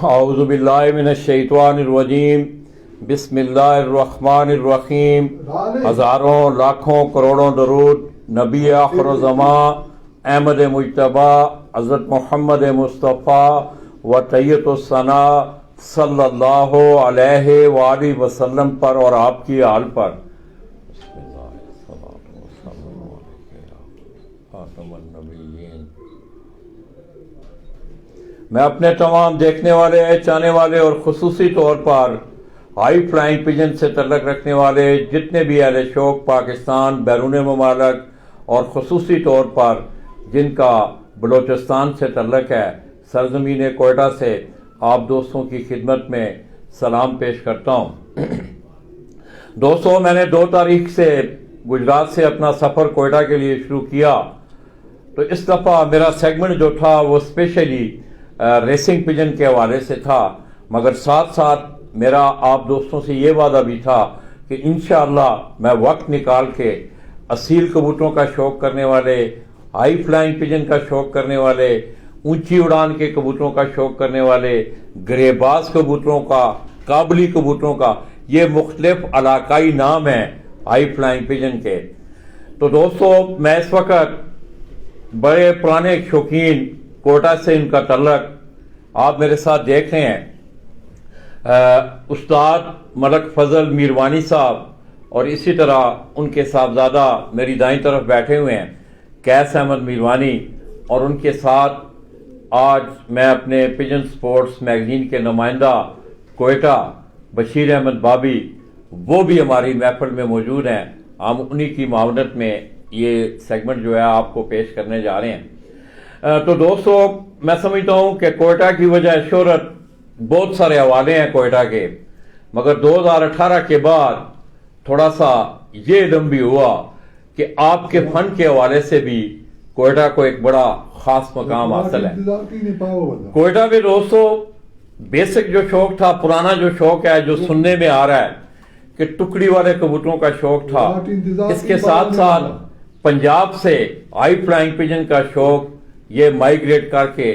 औज़ुबिल्लाहि मिनश्शैतानिर्रजीम बिस्मिल्लाहिर्रहमानिर्रहीम। हज़ारों लाखों करोड़ों दरूद नबी आखिर ज़मां अहमद मुज्तबा हज़रत मोहम्मद मुस्तफ़ा व तैयतुस्सना सल्लल्लाहु अलैहि वालैहि वसल्लम पर और आपकी आल पर। मैं अपने तमाम देखने वाले, चाहने वाले और खुसूसी तौर पर हाई फ्लाइंग पिजन से तल्लक रखने वाले जितने भी अहले शौक पाकिस्तान, बैरून ममालक और खुसूसी तौर पर जिनका बलोचिस्तान से तल्लक है, सरजमीन कोयटा से आप दोस्तों की खिदमत में सलाम पेश करता हूँ। दोस्तों, मैंने 2 तारीख से गुजरात से अपना सफ़र कोयटा के लिए शुरू किया, तो इस दफ़ा मेरा सेगमेंट जो था वो स्पेशली रेसिंग पिजन के हवाले से था, मगर साथ साथ मेरा आप दोस्तों से ये वादा भी था कि इंशाअल्लाह मैं वक्त निकाल के असील कबूतरों का शौक़ करने वाले, हाई फ्लाइंग पिजन का शौक़ करने वाले, ऊंची उड़ान के कबूतरों का शौक़ करने वाले, गरेबाज कबूतरों का, काबली कबूतरों का, ये मुख्तलिफ इलाकाई नाम हैं हाई फ्लाइंग पिजन के। तो दोस्तों, मैं इस वक्त बड़े पुराने शौकीन कोटा से इनका तल्लक आप मेरे साथ देख रहे हैं, उस्ताद मलक फजल मीरवानी साहब, और इसी तरह उनके साहबजादा मेरी दाईं तरफ बैठे हुए हैं कैस अहमद मीरवानी, और उनके साथ आज मैं अपने पिजन स्पोर्ट्स मैगजीन के नुमाइंदा कोयटा बशीर अहमद बाबी, वो भी हमारी महफिल में मौजूद हैं। हम उन्हीं की मावनत में ये सेगमेंट जो है आपको पेश करने जा रहे हैं। तो दोस्तों, मैं समझता हूं कि कोयटा की वजह शोहरत बहुत सारे हवाले हैं कोयटा के, मगर 2018 के बाद थोड़ा सा ये इल्म भी हुआ कि आपके फन के हवाले से भी कोयटा को एक बड़ा खास मकाम हासिल है। कोयटा में दोस्तों बेसिक जो शौक था, पुराना जो शौक है, जो सुनने में आ रहा है कि टुकड़ी वाले कबूतरों का शौक था, इसके साथ साथ पंजाब से हाई फ्लाइंग पिजन का शौक ये माइग्रेट करके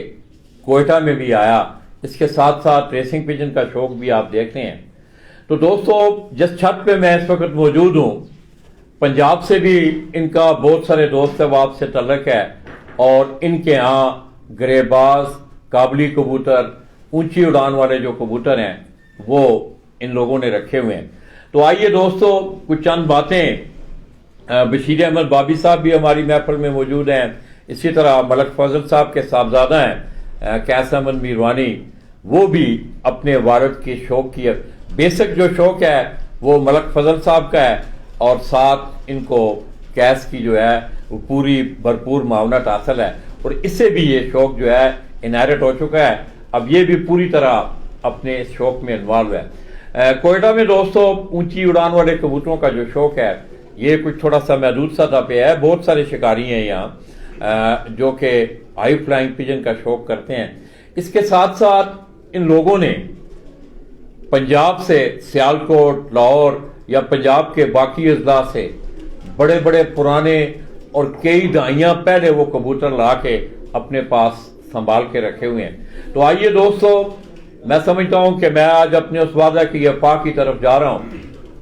कोयटा में भी आया। इसके साथ साथ रेसिंग पिजन का शौक भी आप देख रहे हैं। तो दोस्तों, जिस छत पे मैं इस वक्त मौजूद हूँ, पंजाब से भी इनका बहुत सारे दोस्त अहबाब से तल्लक है, और इनके यहाँ गरेबाज, काबली कबूतर, ऊंची उड़ान वाले जो कबूतर हैं वो इन लोगों ने रखे हुए हैं। तो आइए दोस्तों, कुछ चंद बातें। बशीर अहमद बाबी साहब भी हमारी महफिल में मौजूद हैं, इसी तरह मलक फजल साहब के साहबजादा हैं कैस अहमद मीरवानी, वो भी अपने वालिद के शौक की बेसिक जो शौक है वो मलक फजल साहब का है, और साथ इनको कैस की जो है वो पूरी भरपूर मावनत हासिल है, और इससे भी ये शौक जो है इनहेरिट हो चुका है। अब ये भी पूरी तरह अपने इस शौक में इन्वॉल्व है। कोयटा में दोस्तों ऊंची उड़ान वाले कबूतरों का जो शौक है ये कुछ थोड़ा सा महदूद सतह पे है। बहुत सारे शिकारी हैं यहाँ जो कि हाई फ्लाइंग पिजन का शौक करते हैं। इसके साथ साथ इन लोगों ने पंजाब से, सियालकोट, लाहौर या पंजाब के बाकी अजला से बड़े बड़े पुराने और कई दहाइयाँ पहले वो कबूतर ला के अपने पास संभाल के रखे हुए हैं। तो आइए दोस्तों, मैं समझता हूँ कि मैं आज अपने उस वादा की अफवाह की तरफ जा रहा हूँ,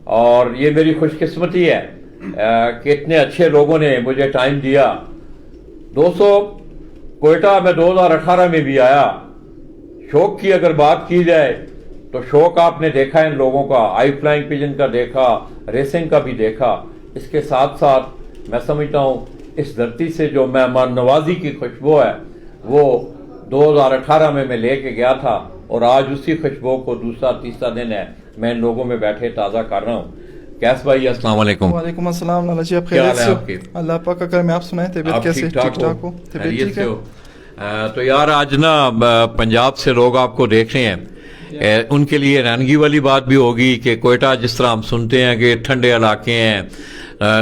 और ये मेरी खुशकिस्मती है कि इतने अच्छे लोगों ने मुझे टाइम दिया। दोस्तों, कोयटा में 2018 में भी आया। शौक की अगर बात की जाए तो शौक आपने देखा इन लोगों का, हाई फ्लाइंग पिजन का देखा, रेसिंग का भी देखा। इसके साथ साथ मैं समझता हूँ इस धरती से जो मेहमान नवाजी की खुशबू है वो 2018 में मैं लेके गया था, और आज उसी खुशबू को दूसरा तीसरा दिन है मैं इन लोगों में बैठे ताज़ा कर रहा हूँ। कैस भाई, अस्सलाम वालेकुम। वालेकुम अस्सलाम। लाला जी, आप खैरियत से? अल्लाह पाक का करम है। आप सुनाएं, तबीयत कैसे? ठीक ठाक हो? तबीयत ठीक है? तो यार, आज ना पंजाब से लोग आपको देख रहे हैं, उनके लिए हैरानगी वाली बात भी होगी कि कोयटा जिस तरह हम सुनते हैं कि ठंडे इलाके हैं,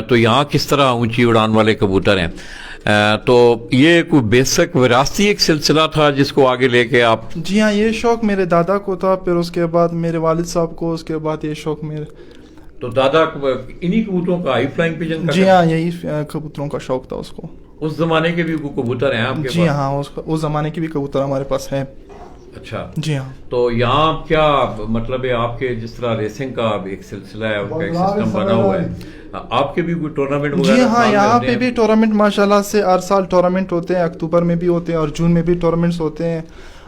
तो यहाँ किस तरह ऊंची उड़ान वाले कबूतर हैं। तो ये कोई बेसिक विरासती एक सिलसिला था जिसको आगे लेके आप? जी हाँ, ये शौक मेरे दादा को था, फिर उसके बाद मेरे वालिद साहब को, उसके बाद ये शौक मेरे। तो दादा इन्हीं कबूतरों का, हाई फ्लाइंग पिजन का? जी हाँ, यही कबूतरों का शौक था उसको। उस जमाने के भी कबूतर हैं आपके जी पास? हाँ, उस जमाने के भी कबूतर हमारे पास हैं। अच्छा जी हाँ। तो यहाँ क्या मतलब है, आपके जिस तरह रेसिंग का एक सिलसिला है, उनका एक सिस्टम बना हुआ है, आपके भी कोई टूर्नामेंट जी वगैरह? हाँ, यहाँ पे भी टूर्नामेंट माशाल्लाह से हर साल टूर्नामेंट होते हैं, अक्टूबर में भी होते हैं और जून में भी टूर्नामेंट्स होते हैं।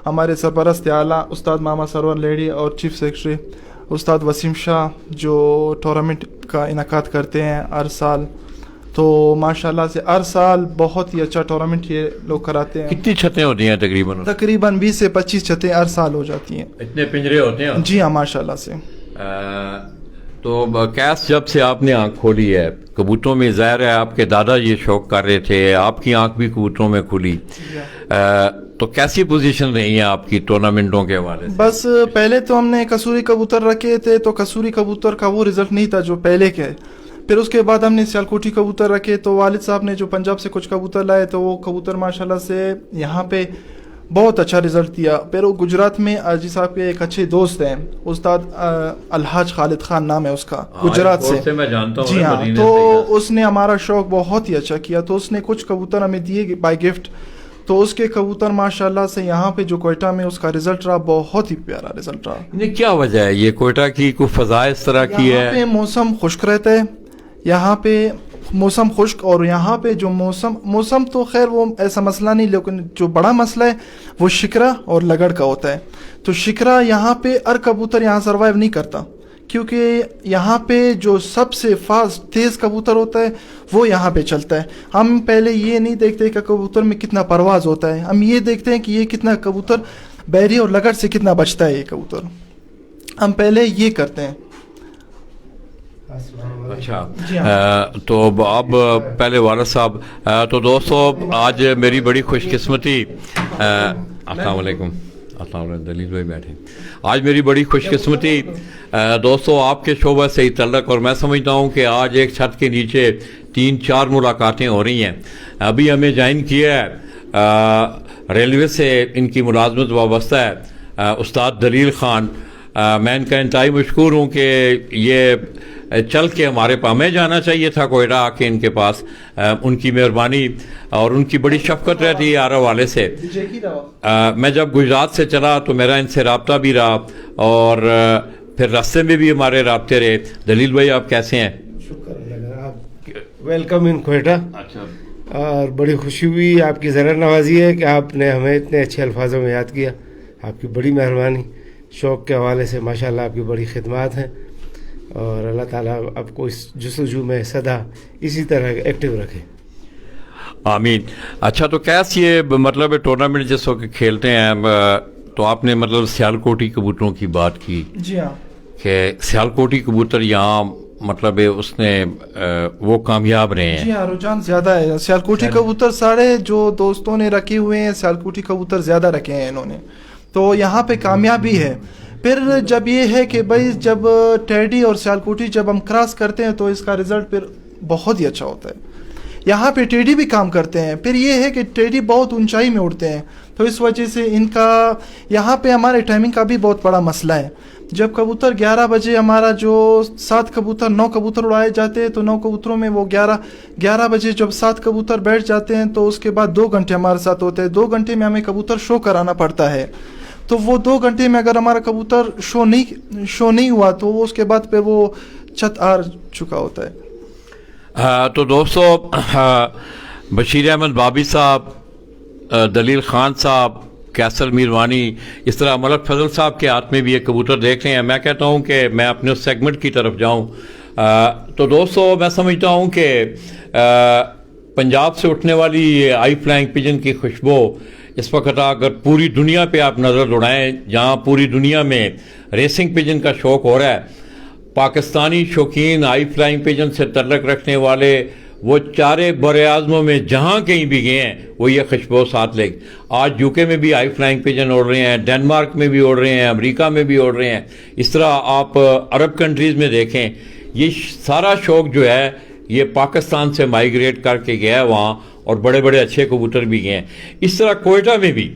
हमारे सरपरस्त आला उस्ताद मामा सरवर लेडी और चीफ सेक्रेटरी उस्ताद वसीम शाह जो टूर्नामेंट का इनकाद करते हैं हर साल। तो माशाल्लाह से हर साल बहुत ही अच्छा टूर्नामेंट ये लोग कराते हैं। कितनी छतें होती हैं तकरीबन? तकरीबन 20 से 25 छतें हर साल हो जाती हैं। इतने पिंजरे होते हैं? जी हाँ, माशाल्लाह से। तो कैस जब से आपने आंख खोली है कबूतरों में, ज़ाहिर है आपके दादा ये शौक कर रहे थे, आपकी आंख भी कबूतरों में खुली, तो कैसी पोजीशन रही है आपकी टूर्नामेंटों के हवाले से? बस पहले तो हमने कसूरी कबूतर रखे थे, तो कसूरी कबूतर का वो रिजल्ट नहीं था जो पहले के। फिर उसके बाद हमने सियालकोटी कबूतर रखे, तो वालिद साहब ने जो पंजाब से कुछ कबूतर लाए, तो वो कबूतर माशाल्लाह से यहाँ पे बहुत अच्छा रिजल्ट दिया। फिर वो गुजरात में आजी साहब के एक अच्छे दोस्त हैं, उस्ताद अलहाज खालिद खान नाम है उसका, गुजरात से मैं जानता हूँ। जी हाँ, तो उसने हमारा शौक बहुत ही अच्छा किया, तो उसने कुछ कबूतर हमें दिए बाय गिफ्ट। तो उसके कबूतर माशाल्लाह से यहाँ पे जो कोयटा में उसका रिजल्ट रहा, बहुत ही प्यारा रिजल्ट रहा। इन्हें क्या वजह है ये कोयटा की कोई फजा इस तरह की है? यहाँ पे मौसम खुश्क रहता है, यहाँ पे मौसम खुश्क, और यहाँ पे जो मौसम तो खैर वो ऐसा मसला नहीं, लेकिन जो बड़ा मसला है वो शिकरा और लगड़ का होता है। तो शिकरा यहाँ पे हर कबूतर यहाँ सर्वाइव नहीं करता, क्योंकि यहाँ पे जो सबसे फास्ट तेज़ कबूतर होता है वो यहाँ पे चलता है। हम पहले ये नहीं देखते कि कबूतर में कितना परवाज़ होता है, हम ये देखते हैं कि ये कितना कबूतर बैरी और लगड़ से कितना बचता है ये कबूतर, हम पहले ये करते हैं। अच्छा, तो अब पहले वाला साहब, तो दोस्तों आज मेरी बड़ी खुशकिस्मती, अस्सलाम वालेकुम, दलील भाई बैठे, आज मेरी बड़ी खुशकिस्मती दोस्तों आपके शोबा से ही तल्लक, और मैं समझता हूँ कि आज एक छत के नीचे 3-4 मुलाकातें हो रही हैं। अभी हमें ज्वाइन किया है रेलवे से, इनकी मुलाजमत वाबस्ता है उस्ताद दलील खान। मैं इनका इंतहाई मशकूर हूँ कि ये चल के हमें जाना चाहिए था कोयटा आके इनके पास, उनकी मेहरबानी और उनकी बड़ी शफकत रहती है हर हवाले से। मैं जब गुजरात से चला तो मेरा इनसे रब्ता भी रहा, और फिर रास्ते में भी हमारे रब्ते रहे। दलील भाई आप कैसे हैं? Welcome in Quetta. अच्छा, और बड़ी खुशी हुई, आपकी ज़रा नवाजी है कि आपने हमें इतने अच्छे अल्फाजों में याद किया, आपकी बड़ी मेहरबानी। शौक़ के हवाले से माशाल्लाह आपकी बड़ी खिदमत हैं, और अल्लाह ताला आपको इस जुस्तजू में सदा इसी तरह एक्टिव रखे, आमीन। अच्छा, तो कैसे ये मतलब टूर्नामेंट जिस वक्त खेलते हैं, तो आपने मतलब सियालकोटी कबूतरों की बात की। जी हाँ, कि सियालकोटी कबूतर यहाँ मतलब उसने वो कामयाब रहे हैं। जी हाँ, रुझान ज़्यादा है सियालकोटी कबूतर। सारे जो दोस्तों ने रखे हुए हैं सियालकोटी कबूतर ज़्यादा रखे हैं इन्होंने, तो यहाँ पे कामयाबी है। फिर जब ये है कि भाई जब टेडी और सियालकोटी जब हम क्रॉस करते हैं तो इसका रिज़ल्ट फिर बहुत ही अच्छा होता है। यहाँ पे टेडी भी काम करते हैं। फिर ये है कि टेडी बहुत ऊंचाई में उड़ते हैं, तो इस वजह से इनका यहाँ पे हमारे टाइमिंग का भी बहुत बड़ा मसला है। जब कबूतर 11 बजे हमारा जो 7 कबूतर 9 कबूतर उड़ाए जाते हैं, तो 9 कबूतरों में वो 11 बजे जब 7 कबूतर बैठ जाते हैं, तो उसके बाद 2 घंटे हमारे साथ होते हैं। 2 घंटे में हमें कबूतर शो कराना पड़ता है। तो वो 2 घंटे में अगर हमारा कबूतर शो नहीं हुआ, तो वो उसके बाद फिर वो छत हार चुका होता है। तो दोस्तों बशीर अहमद बाबी साहब, दलील खान साहब, कैसल मीरवानी, इस तरह मलक फजल साहब के हाथ में भी एक कबूतर देख रहे हैं। मैं कहता हूं कि मैं अपने उस सेगमेंट की तरफ जाऊं। तो दोस्तों मैं समझता हूं कि पंजाब से उठने वाली आई फ्लाइंग पिजन की खुशबू इस वक्त अगर पूरी दुनिया पे आप नज़र दौड़ाएं, जहां पूरी दुनिया में रेसिंग पिजन का शौक हो रहा है, पाकिस्तानी शौकीन आई फ्लाइंग पिजन से तल्लक रखने वाले वो चारे बरे आज़मों में जहाँ कहीं भी गए हैं वो ये खुशबू साथ ले। आज यूके में भी आई फ्लाइंग पिजन उड़ रहे हैं, डेनमार्क में भी उड़ रहे हैं, अमेरिका में भी उड़ रहे हैं। इस तरह आप अरब कंट्रीज़ में देखें, ये सारा शौक जो है ये पाकिस्तान से माइग्रेट करके गया है वहाँ, और बड़े बड़े अच्छे कबूतर भी गए हैं। इस तरह कोयटा में भी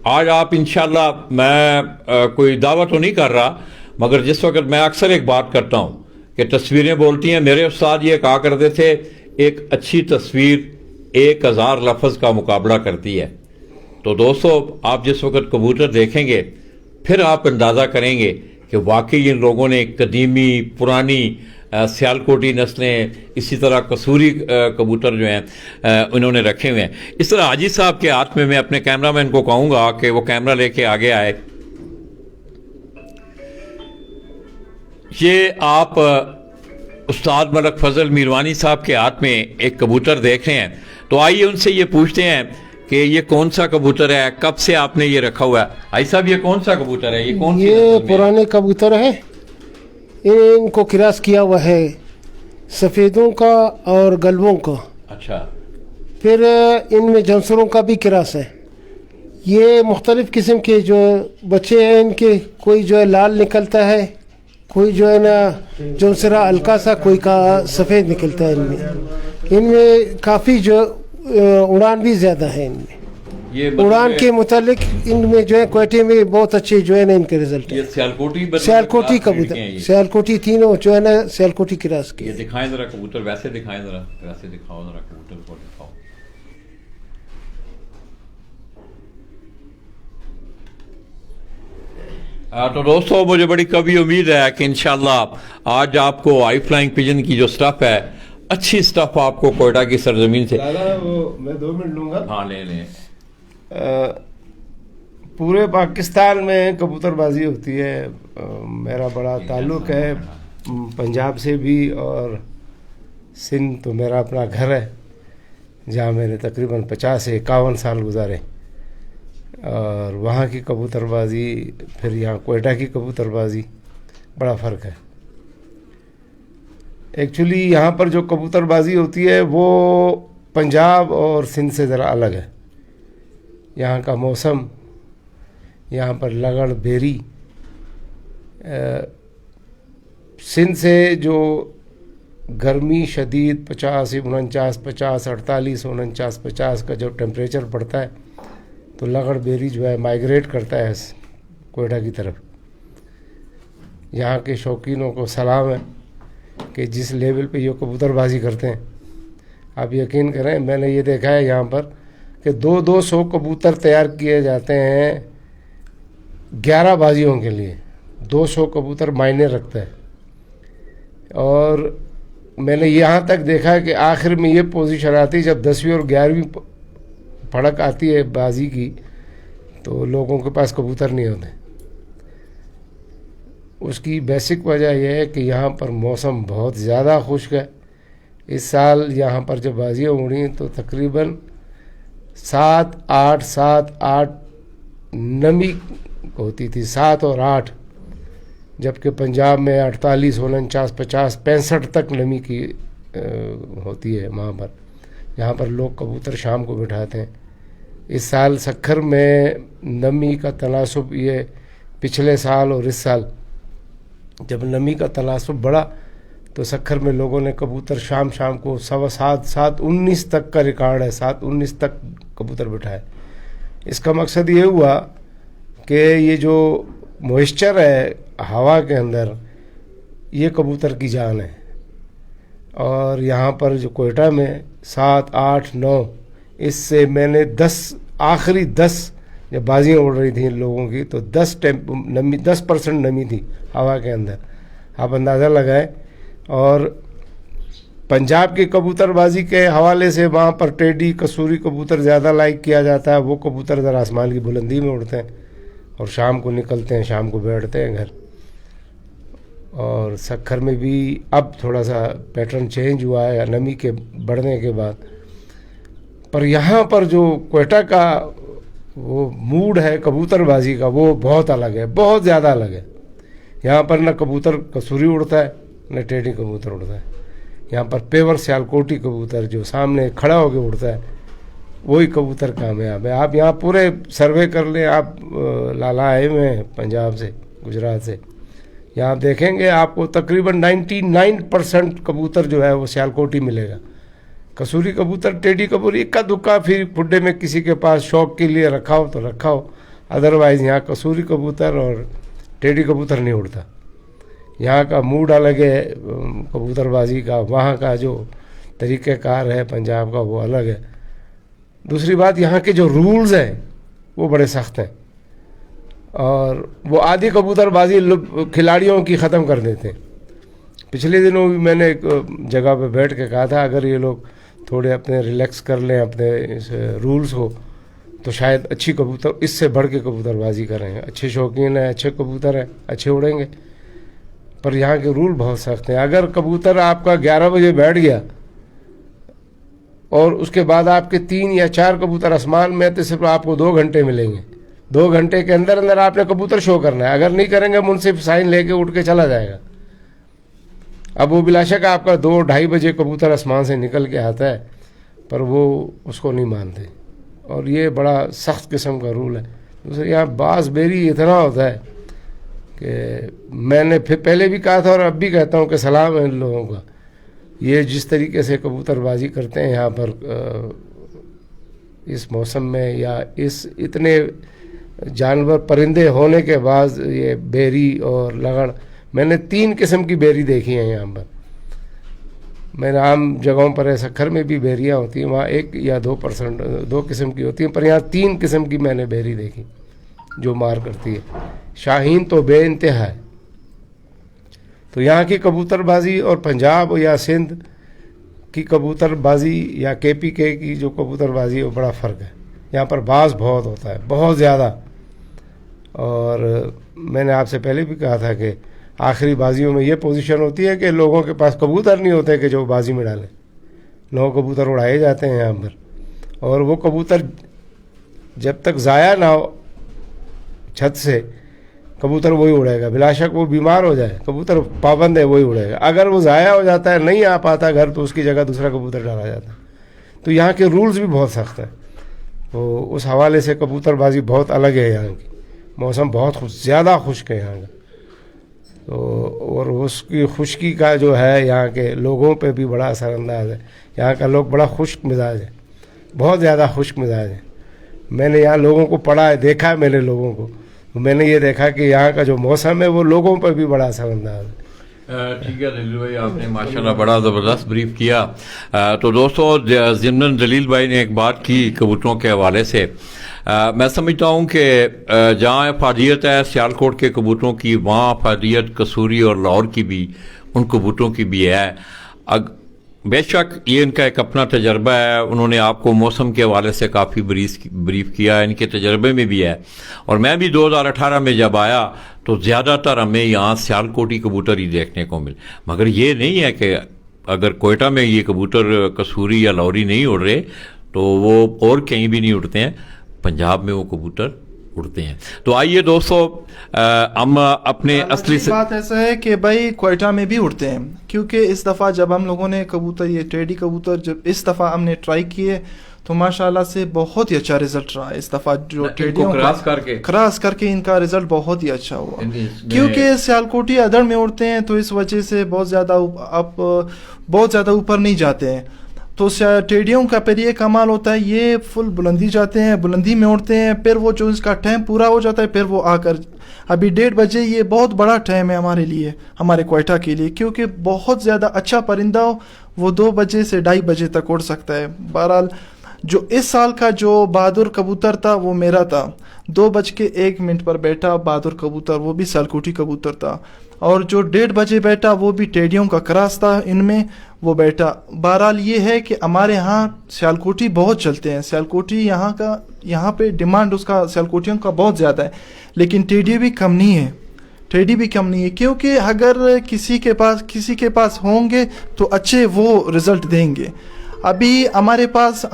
आज आप इंशाल्लाह, मैं कोई दावा तो नहीं कर रहा, मगर जिस वक्त मैं अक्सर एक बात करता हूँ कि तस्वीरें बोलती हैं। मेरे उस्ताद ये कहा करते थे, एक अच्छी तस्वीर 1000 लफ्ज़ का मुकाबला करती है। तो दोस्तों, आप जिस वक्त कबूतर देखेंगे फिर आप अंदाज़ा करेंगे कि वाकई इन लोगों ने कदीमी पुरानी सियालकोटी नस्लें, इसी तरह कसूरी कबूतर जो हैं उन्होंने रखे हुए हैं। इस तरह हाजी साहब के हाथ में मैं अपने कैमरामैन को कहूँगा कि वो कैमरा लेके आगे आए। ये आप उस्ताद मलक फजल मीरवानी साहब के हाथ में एक कबूतर देख रहे हैं, तो आइए उनसे ये पूछते हैं कि ये कौन सा कबूतर है, कब से आपने ये रखा हुआ है? आई साहब, ये कौन सा कबूतर है? ये कौन सी ये नस्ल में? पुराने कबूतर है, इनको किरास किया हुआ है सफ़ेदों का और गलबों का। अच्छा। फिर इनमें जंसरों का भी किरास है। ये मुख्तलिफ़ किस्म के जो बच्चे हैं इनके, कोई जो है लाल निकलता है, कोई जो है ना जंसरा हल्का सा, कोई का सफ़ेद निकलता है। इनमें काफ़ी जो उड़ान भी ज़्यादा है इनमें। ये उड़ान के मुतालिक इनमें जो है क्वेटे में बहुत अच्छे जो है ना इनके रिजल्ट ये है। सियालकोटी सियालकोटी कबूतर, सियालकोटी तीनों जो है ना सियालकोटी किरास के। ये दिखाएं जरा कबूतर, वैसे दिखाएं जरा, वैसे दिखाओ जरा कबूतर को दिखाओ। तो दोस्तों, मुझे बड़ी कभी उम्मीद है कि इंशाल्लाह आज आपको आई फ्लाइंग पिजन की जो स्टफ है, अच्छी स्टफ आपको कोयटा की सरजमीन से। दादा वो मैं 2 मिनट लूँगा। हाँ, ले लें। पूरे पाकिस्तान में कबूतरबाजी होती है। मेरा बड़ा ताल्लुक़ है पंजाब से भी, और सिंध तो मेरा अपना घर है जहाँ मैंने तकरीबन 50 से 51 साल गुजारे। और वहाँ की कबूतरबाजी, फिर यहाँ कोयटा की कबूतरबाजी, बड़ा फ़र्क है। एक्चुअली यहाँ पर जो कबूतरबाजी होती है वो पंजाब और सिंध से ज़रा अलग है। यहाँ का मौसम, यहाँ पर लगड़ बेरी, सिंध से जो गर्मी शदीद 50, 49, 50, 48, 49, 50 का जो टेम्परेचर पड़ता है, तो लगड़ बेरी जो है माइग्रेट करता है कोयटा की तरफ। यहाँ के शौकीनों को सलाम है कि जिस लेवल पे ये कबूतरबाजी करते हैं। आप यकीन करें, मैंने ये देखा है यहाँ पर कि 200 कबूतर तैयार किए जाते हैं 11 बाजियों के लिए। 200 कबूतर मायने रखता है। और मैंने यहाँ तक देखा है कि आखिर में ये पोजीशन आती है जब 10वीं और 11वीं फड़क आती है बाजी की, तो लोगों के पास कबूतर नहीं होते। उसकी बेसिक वजह यह है कि यहाँ पर मौसम बहुत ज़्यादा खुश्क है। इस साल यहाँ पर जब बाजियाँ उड़ी तो तकरीबन 7-8 नमी होती थी, 7 और 8, जबकि पंजाब में 48, 49, 50, 65 तक नमी की होती है वहाँ पर। यहाँ पर लोग कबूतर शाम को बिठाते हैं। इस साल सखर में नमी का तनासुब, ये पिछले साल और इस साल जब नमी का तनासुब बढ़ा तो सखर में लोगों ने कबूतर शाम को 7:15, 7:19 तक का रिकॉर्ड है, 7:19 तक कबूतर बिठाए। इसका मकसद ये हुआ कि ये जो मॉइस्चर है हवा के अंदर, ये कबूतर की जान है। और यहाँ पर जो कोयटा में 7, 8, 9, इससे मैंने 10 जब बाजियाँ उड़ रही थी इन लोगों की, तो 10% नमी थी हवा के अंदर। आप अंदाज़ा लगाएं। और पंजाब की कबूतरबाजी के हवाले से वहाँ पर टेडी, कसूरी कबूतर ज़्यादा लाइक किया जाता है। वो कबूतर ज़रा आसमान की बुलंदी में उड़ते हैं और शाम को निकलते हैं, शाम को बैठते हैं घर। और सखर में भी अब थोड़ा सा पैटर्न चेंज हुआ है नमी के बढ़ने के बाद। पर यहाँ पर जो कोयटा का वो मूड है कबूतरबाजी का, वो बहुत अलग है, बहुत ज़्यादा अलग है। यहाँ पर न कबूतर कसूरी उड़ता है, न टेढ़ी कबूतर उड़ता है। यहाँ पर पेवर सियालकोटी कबूतर जो सामने खड़ा होकर उड़ता है, वही कबूतर कामयाब है। आप यहाँ पूरे सर्वे कर लें, आप लाला आए हुए हैं पंजाब से, गुजरात से, यहाँ देखेंगे आपको तकरीबन 99% कबूतर जो है वो सियालकोटी मिलेगा। कसूरी कबूतर, टेढ़ी कबूतर इक्का दुक्का फिर खुड्डे में किसी के पास शौक के लिए रखा हो तो रखा हो, अदरवाइज़ यहाँ कसूरी कबूतर और टेढ़ी कबूतर नहीं उड़ता। यहाँ का मूड अलग है कबूतरबाजी का, वहाँ का जो तरीक़ेकार है पंजाब का वो अलग है। दूसरी बात, यहाँ के जो रूल्स हैं वो बड़े सख्त हैं और वो आधी कबूतरबाजी खिलाड़ियों की ख़त्म कर देते हैं। पिछले दिनों भी मैंने एक जगह पे बैठ के कहा था अगर ये लोग थोड़े अपने रिलैक्स कर लें अपने इस रूल्स को तो शायद अच्छी कबूतर इससे बढ़ के कबूतरबाजी करेंगे। अच्छे शौकीन हैं, अच्छे कबूतर हैं, अच्छे उड़ेंगे, पर यहाँ के रूल बहुत सख्त हैं। अगर कबूतर आपका 11 बजे बैठ गया और उसके बाद आपके 3 या 4 कबूतर आसमान में तो सिर्फ आपको 2 घंटे मिलेंगे। 2 घंटे के अंदर अंदर आपने कबूतर शो करना है, अगर नहीं करेंगे मुंसिफ साइन लेके उठ के चला जाएगा। अब वो बिलाशक आपका 2-2:30 बजे कबूतर आसमान से निकल के आता है, पर वो उसको नहीं मानते और ये बड़ा सख्त किस्म का रूल है। दूसरे यहाँ बाज बेरी इतना होता है कि मैंने फिर पहले भी कहा था और अब भी कहता हूँ कि सलाम है इन लोगों का। ये जिस तरीके से कबूतरबाजी करते हैं यहाँ पर इस मौसम में या इस इतने जानवर परिंदे होने के बाद ये बेरी और लगड़, मैंने 3 किस्म की बेरी देखी है यहाँ पर। मैंने आम जगहों पर ऐसा खर में भी बेरियाँ होती हैं, वहाँ 1 या 2 किस्म की होती हैं, पर यहाँ 3 किस्म की मैंने बेरी देखी जो मार करती है। शाहीन तो बेइंतहा है। तो यहाँ की कबूतरबाजी और पंजाब या सिंध की कबूतरबाजी या KPK की जो कबूतरबाजी है वो बड़ा फ़र्क है। यहाँ पर बाज बहुत होता है, बहुत ज़्यादा। और मैंने आपसे पहले भी कहा था कि आखिरी बाजियों में ये पोजीशन होती है कि लोगों के पास कबूतर नहीं होते कि जो बाजी में डालें। 9 कबूतर उड़ाए जाते हैं यहाँ पर और वो कबूतर जब तक ज़ाया ना हो छत से कबूतर वही उड़ेगा। बिलाशक वो बीमार हो जाए, कबूतर पाबंद है, वही उड़ेगा। अगर वो ज़ाया हो जाता है, नहीं आ पाता घर, तो उसकी जगह दूसरा कबूतर डाला जाता है। तो यहाँ के रूल्स भी बहुत सख्त हैं। तो उस हवाले से कबूतरबाजी बहुत अलग है यहाँ की। मौसम बहुत ज़्यादा खुश्क है यहाँ का, तो और उसकी खुश्की का जो है यहाँ के लोगों पे भी बड़ा असरअंदाज है। यहाँ का लोग बड़ा खुश्क मिजाज है, बहुत ज़्यादा खुश्क मिजाज है। मैंने यहाँ लोगों को पढ़ा है, देखा है मैंने लोगों को, तो मैंने ये देखा कि यहाँ का जो मौसम है वो लोगों पर भी बड़ा असरअंदाज है। ठीक है जलील भाई, आपने माशाल्लाह बड़ा ज़बरदस्त ब्रीफ किया। तो दोस्तों, ज़िमनन जलील भाई ने एक बात की कबूतरों के हवाले से। मैं समझता हूँ कि जहाँ अफादियत है सियालकोट के कबूतरों की, वहाँ अफादियत कसूरी और लाहौर की भी, उन कबूतरों की भी है। बेशक ये इनका एक अपना तजर्बा है, उन्होंने आपको मौसम के हवाले से काफ़ी ब्रीफ किया, इनके तजर्बे में भी है। और मैं भी 2018 में जब आया तो ज़्यादातर हमें यहाँ सियालकोटी कबूतर ही देखने को मिले, मगर ये नहीं है कि अगर कोयटा में ये कबूतर कसूरी या लाहौरी नहीं उड़ रहे तो वो और कहीं भी नहीं उड़ते हैं, पंजाब में वो कबूतर उड़ते हैं। तो आइए दोस्तों, हम अपने असली से बात ऐसा है कि भाई कोयटा में भी उड़ते हैं, क्योंकि इस दफ़ा जब हम लोगों ने कबूतर, ये टेडी कबूतर जब इस दफ़ा हमने ट्राई किए तो माशाल्लाह से बहुत ही अच्छा रिजल्ट रहा। इस दफ़ा जो टेडियों क्रॉस करके इनका रिजल्ट बहुत ही अच्छा हुआ, क्योंकि सियालकोटी अदड़ में उड़ते हैं तो इस वजह से बहुत ज़्यादा ऊपर नहीं जाते हैं। तो टेडियों का फिर ये कमाल होता है, ये फुल बुलंदी जाते हैं, बुलंदी में उड़ते हैं, फिर वो जो इसका टाइम पूरा हो जाता है फिर वो आकर अभी 1:30 बजे, ये बहुत बड़ा टाइम है हमारे लिए, हमारे कोयटा के लिए, क्योंकि बहुत ज़्यादा अच्छा परिंदा हो वो 2 बजे से 2:30 बजे तक उड़ सकता है। बहरहाल जो इस साल का जो बहादुर कबूतर था वो मेरा था, 2:01 पर बैठा बहादुर कबूतर, वो भी सियालकोटी कबूतर था। और जो 1:30 बजे बैठा वो भी टेडियों का क्रॉस था, इनमें वो बैठा। बहरहाल ये है कि हमारे यहाँ सियालकोटी बहुत चलते हैं, सियालकोटी यहाँ पे डिमांड उसका सियालकोटियों का बहुत ज़्यादा है, लेकिन टेडी भी कम नहीं है, क्योंकि अगर किसी के पास होंगे तो अच्छे वो रिज़ल्ट देंगे। अभी हमारे पास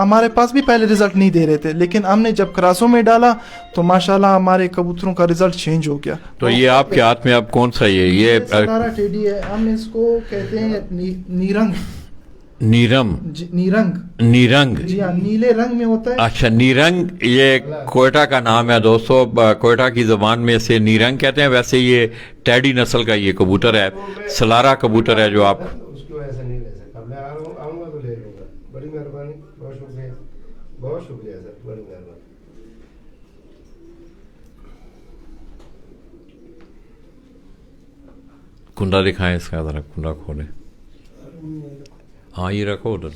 भी पहले रिजल्ट नहीं दे रहे थे, लेकिन हमने जब क्रॉसों में डाला तो माशाल्लाह हमारे कबूतरों का रिजल्ट चेंज हो गया। तो ये आपके हाथ में अब कौन सा ये सतारा टेडी है, हम इसको कहते हैं नीरंग जी हाँ, नीले रंग में होता है। अच्छा, नीरंग ये कोयटा का नाम है दोस्तों, कोयटा की ज़बान में से नीरंग कहते हैं। वैसे ये टेडी नस्ल का ये कबूतर है, सलारा कबूतर है जो आप बड़ी मेहरबानी, बहुत शुक्रिया सर, बड़ी मेहरबानी। कुंडा दिखाएं इसका, जरा कुंडा खोलें। हाँ ये रखो उधर।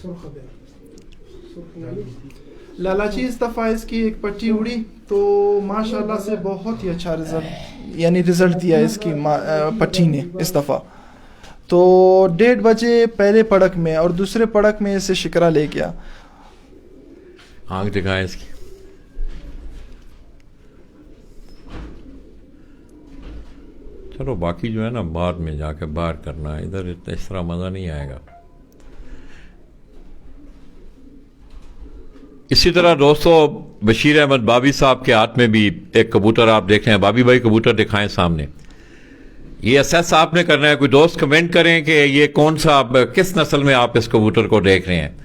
लालाची इस दफा इसकी एक पट्टी उड़ी तो माशाल्लाह से बहुत ही अच्छा रिजल्ट दिया इसकी पट्टी ने इस दफ़ा। तो 1:30 बजे पहले पड़क में और दूसरे पड़क में इसे शिकरा ले गया। आंख दिखाएं इसकी। चलो बाकी जो है ना बाद में जाके बाहर करना है, इधर इस तरह मज़ा नहीं आएगा। इसी तरह दोस्तों बशीर अहमद बाबी साहब के हाथ में भी एक कबूतर आप देख रहे हैं। बाबी भाई कबूतर दिखाएं सामने। ये असेस आपने करना है। कोई दोस्त कमेंट करें कि ये कौन सा किस नस्ल में आप इस कबूतर को देख रहे हैं।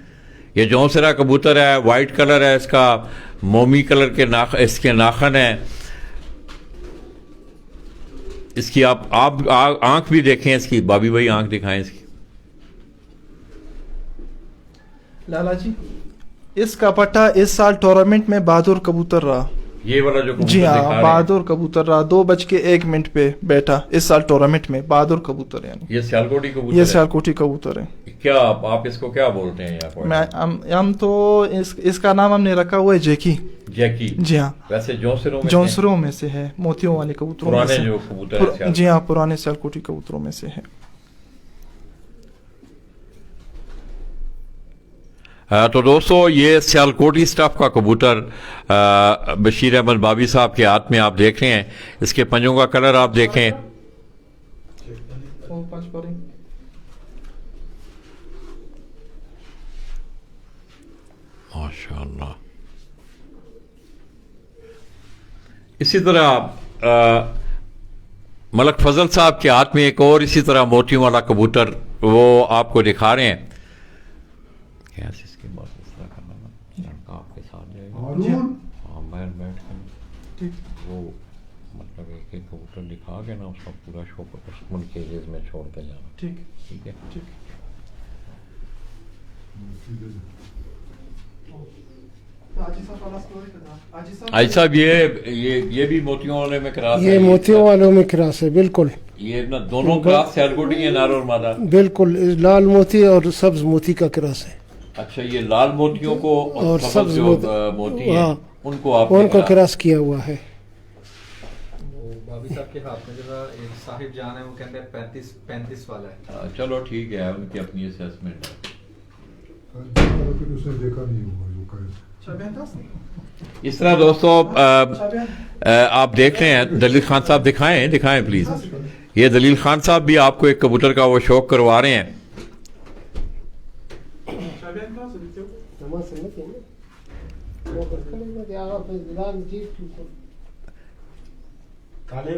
ये जौनसरा कबूतर है, वाइट कलर है इसका, मोमी कलर के इसके नाखन है। इसकी आप आंख भी देखें इसकी। बाबी भाई आंख दिखाएं इसकी। लाला जी इसका पट्टा इस साल टूर्नामेंट में बहादुर कबूतर रहा। ये वाला जो कबूतर जी दिखा हाँ रहे हैं, बहादुर कबूतर रहा। 2:01 पे बैठा इस साल टूर्नामेंट में बहादुर कबूतर। यानी ये सियालकोटी कबूतर ये है। सियालकोटी कबूतर है। क्या आप इसको क्या बोलते हैं यहाँ पर? हम तो इसका नाम हमने रखा हुआ है जैकी। जैकी। जी हाँ। वैसे जौनसरों में से है, मोतियों वाले कबूतरों में पुराने से। जो कबूतर है जी हाँ पुराने सियालकोटी कबूतरों में से है। तो दोस्तों ये सियालकोटी स्टफ का कबूतर बशीर अहमद बाबी साहब के हाथ में आप देख रहे हैं। इसके पंजों का कलर आप देखें। माशाअल्लाह। इसी तरह मलक फजल साहब के हाथ में एक और इसी तरह मोतियों वाला कबूतर वो आपको दिखा रहे हैं। कैसे इसके बाद इस तरह करना ना, लड़का आपके साथ जाएगा। हाँ बैठ कर वो मतलब एक एक कबूतर दिखा के ना उसका पूरा शो उन केजेस में छोड़ के जाना। ठीक है। आज साहब ये भी मोतियों वाले में क्रास है। ये मोतियों वालों में क्रास है बिल्कुल। ये ना दोनों क्रास सियालकोटी है, नर और मादा। बिल्कुल लाल मोती और सब्ज मोती का क्रास है। अच्छा ये लाल मोतियों को और सब्ज जो मोती हैं उनको क्रास किया हुआ है। बाबी साहब के हाथ में जो एक साहिब जान है वो कहते हैं 35 वाला है। चलो ठीक है, उनकी अपनी असेसमेंट है। उसने देखा नहीं होगा जो इस तरह दोस्तों आप देख रहे हैं दलील खान साहब दिखाएं प्लीज। ये दलील खान साहब भी आपको एक कबूतर का वो शौक करवा रहे हैं।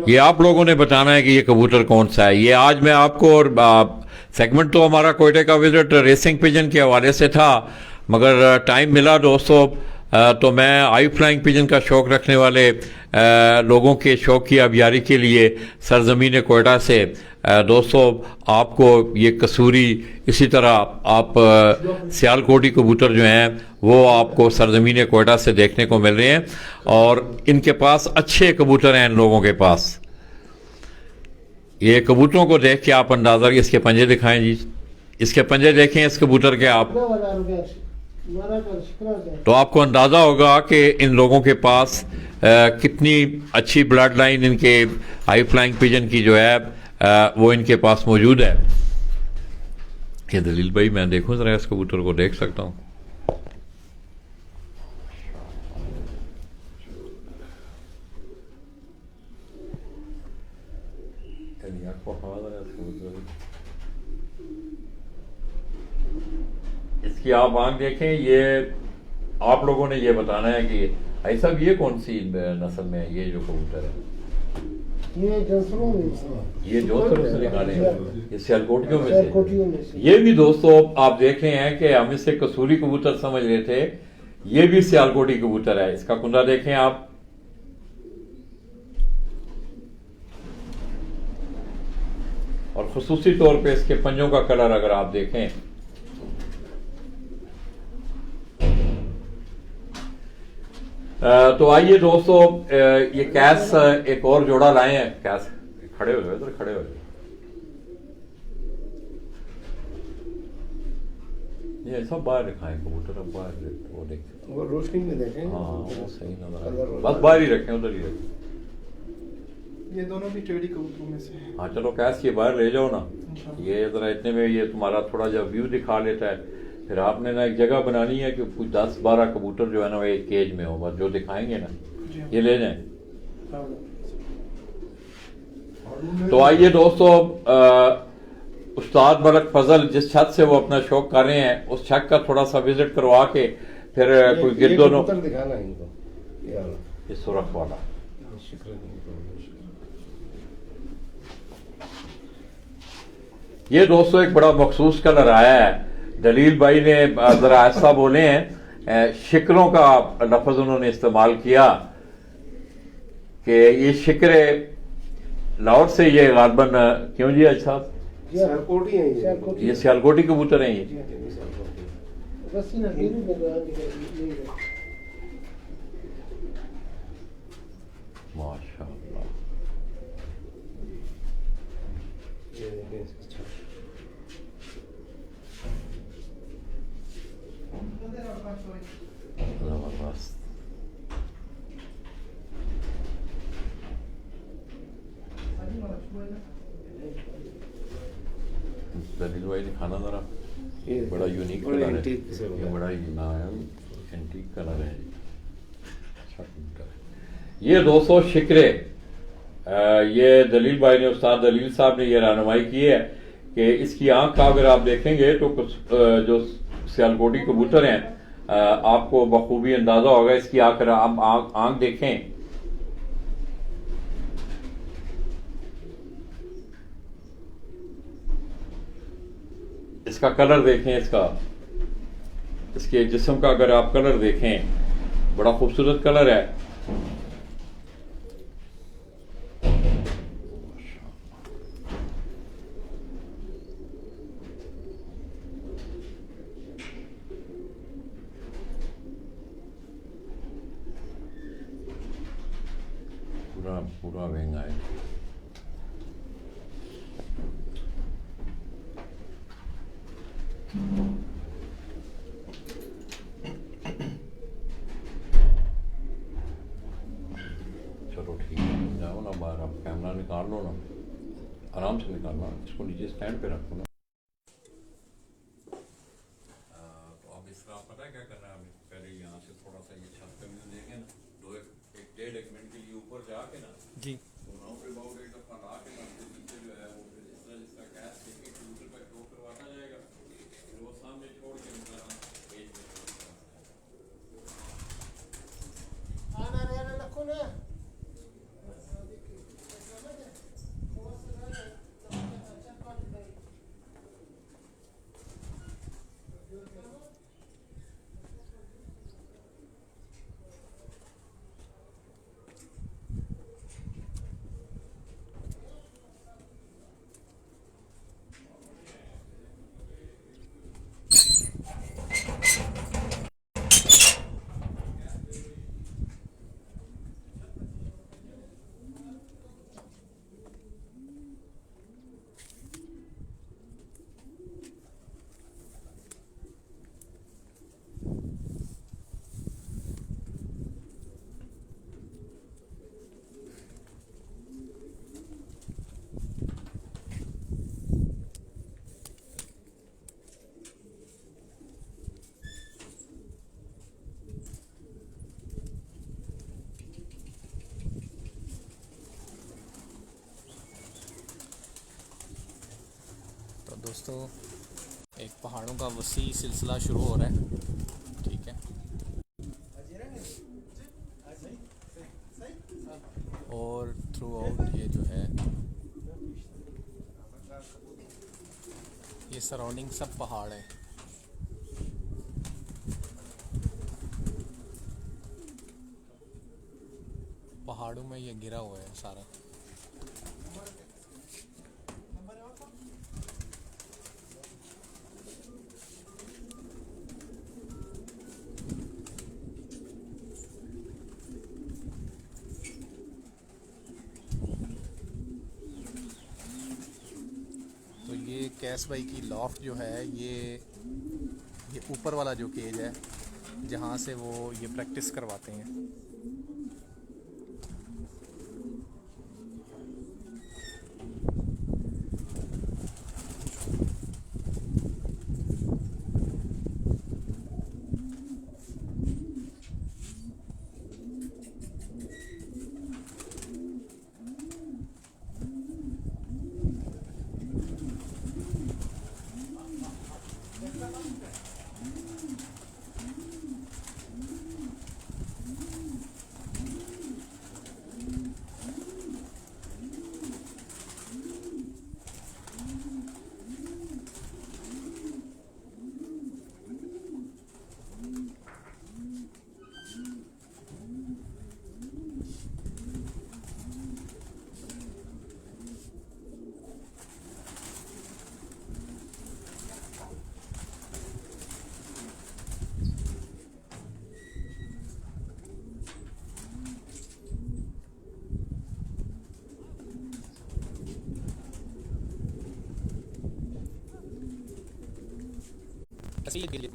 ये आप लोगों ने बताना है कि ये कबूतर कौन सा है। ये आज मैं आपको और सेगमेंट तो हमारा कोयटे का विजिट रेसिंग पिजन के हवाले से था, मगर टाइम मिला दोस्तों तो मैं आई फ्लाइंग पिजन का शौक़ रखने वाले लोगों के शौक़ की आबियारी के लिए सरजमीन कोयटा से दोस्तों आपको ये कसूरी, इसी तरह आप सियालकोटी कबूतर जो हैं वो आपको सरजमीन कोयटा से देखने को मिल रहे हैं। और इनके पास अच्छे कबूतर हैं इन लोगों के पास। ये कबूतरों को देख के आप अंदाज़ा, इसके पंजे दिखाएं जी, इसके पंजे देखें इस कबूतर के आप, तो आपको अंदाज़ा होगा कि इन लोगों के पास कितनी अच्छी ब्लड लाइन इनके हाई फ्लाइंग पिजन की जो है वो इनके पास मौजूद है। ये दलील भाई मैं देखूं जरा इस कबूतर को, देख सकता हूं। इसकी आप आंख देखें। ये आप लोगों ने ये बताना है कि भाई साहब ये कौन सी नस्ल में है ये जो कबूतर है? ये जौनसरों से निकाले हैं, ये सियालकोटियों में से। ये भी दोस्तों आप देख रहे हैं कि हम इसे कसूरी कबूतर समझ रहे थे, ये भी सियालकोटी कबूतर है। इसका कुंडा देखें आप, और खुसूसी तौर पे इसके पंजों का कलर अगर आप देखें तो आइए दोस्तों ये कैस एक और जोड़ा लाए हैं। कैस खड़े हो जाओ, इधर खड़े हो जाओ। ये सब बाहर रखा है कबूतर, अब बाहर वो देख। वो रोशनी में देखें। हाँ वो सही नजर आ कलर रहा है। वाला। बस बाहर ही रखें, उधर ही रखें। ये दोनों भी टेडी कबूतरों में से हैं। हाँ चलो कैस ये बाहर ले जाओ ना, इंशाल्लाह। ये जरा इतने में ये तुम्हारा थोड़ा जा व्यू दिखा लेता है। फिर आपने ना एक जगह बनानी है कि कुछ 10-12 कबूतर जो है ना वो एक केज में हो, बस जो दिखाएंगे ना जी हाँ। ये ले जाएं। तो आइए दोस्तों, उस्ताद मलक फजल जिस छत से वो अपना शौक कर रहे हैं उस छत का थोड़ा सा विजिट करवा के फिर कोई ये गिर दोनों कबूतर दिखाना इनको, ये वाला। ये सुरख वाला। शुक्र है। ये दोस्तों एक बड़ा मखसूस कलर आया है। दलील भाई ने जरा ऐसा बोले हैं, शिकरों का लफ्ज उन्होंने इस्तेमाल किया कि ये शिकरे लाहौर से ये गालबन क्यों जी अच्छा सियालकोटी है ये। ये सियालकोटी कबूतर हैं ये। बस ना हीरो बना माशाअल्लाह। ये देखें इसकी छत। जबरदस्त। दलील भाई ने खाना जरा, ये बड़ा यूनिक बड़ा कलर है। antique किस्म का ये है। बड़ा ही एंटीक कलर है। अच्छा कबूतर है। ये 200 शिकरे, ये दलील भाई ने, उस्ताद दलील साहब ने ये रहनुमाई की है कि इसकी आंख का अगर आप देखेंगे तो कुछ जो सियालकोटी कबूतर हैं आपको बखूबी अंदाजा होगा इसकी आंख। आप आंख देखें, इसका कलर देखें, इसके जिस्म का अगर आप कलर देखें, बड़ा खूबसूरत कलर है। पूरा पूरा महंगा है। चलो ठीक है, जाओ ना बाहर, आप कैमरा निकाल लो ना, आराम से निकालना, इसको नीचे स्टैंड पे रखो ना। तो अब इसका पता है क्या करना है, हमें पहले यहाँ से थोड़ा सा ये छत पे व्यू देंगे ना, 1-1.5 मिनट के लिए ऊपर जाके ना जी दोनों पे बहुत एक दफा ला के ना फिर नीचे जो है वो फिर इस तरह जिसका गैस लेके कबूतर पे थ्रो करवाता जाएगा, फिर वो सामने छोड़ के मतलब पेज में throw करवाता आना रहना रखो ना तो दोस्तों एक पहाड़ों का वसी सिलसिला शुरू हो रहा है, ठीक है। और थ्रू आउट ये जो है ये सराउंडिंग सब पहाड़ है। पहाड़ों में ये घिरा हुआ है सारा। तो ये कैस भाई की लॉफ्ट जो है ये ये ऊपर वाला जो केज है जहाँ से वो ये प्रैक्टिस करवाते हैं।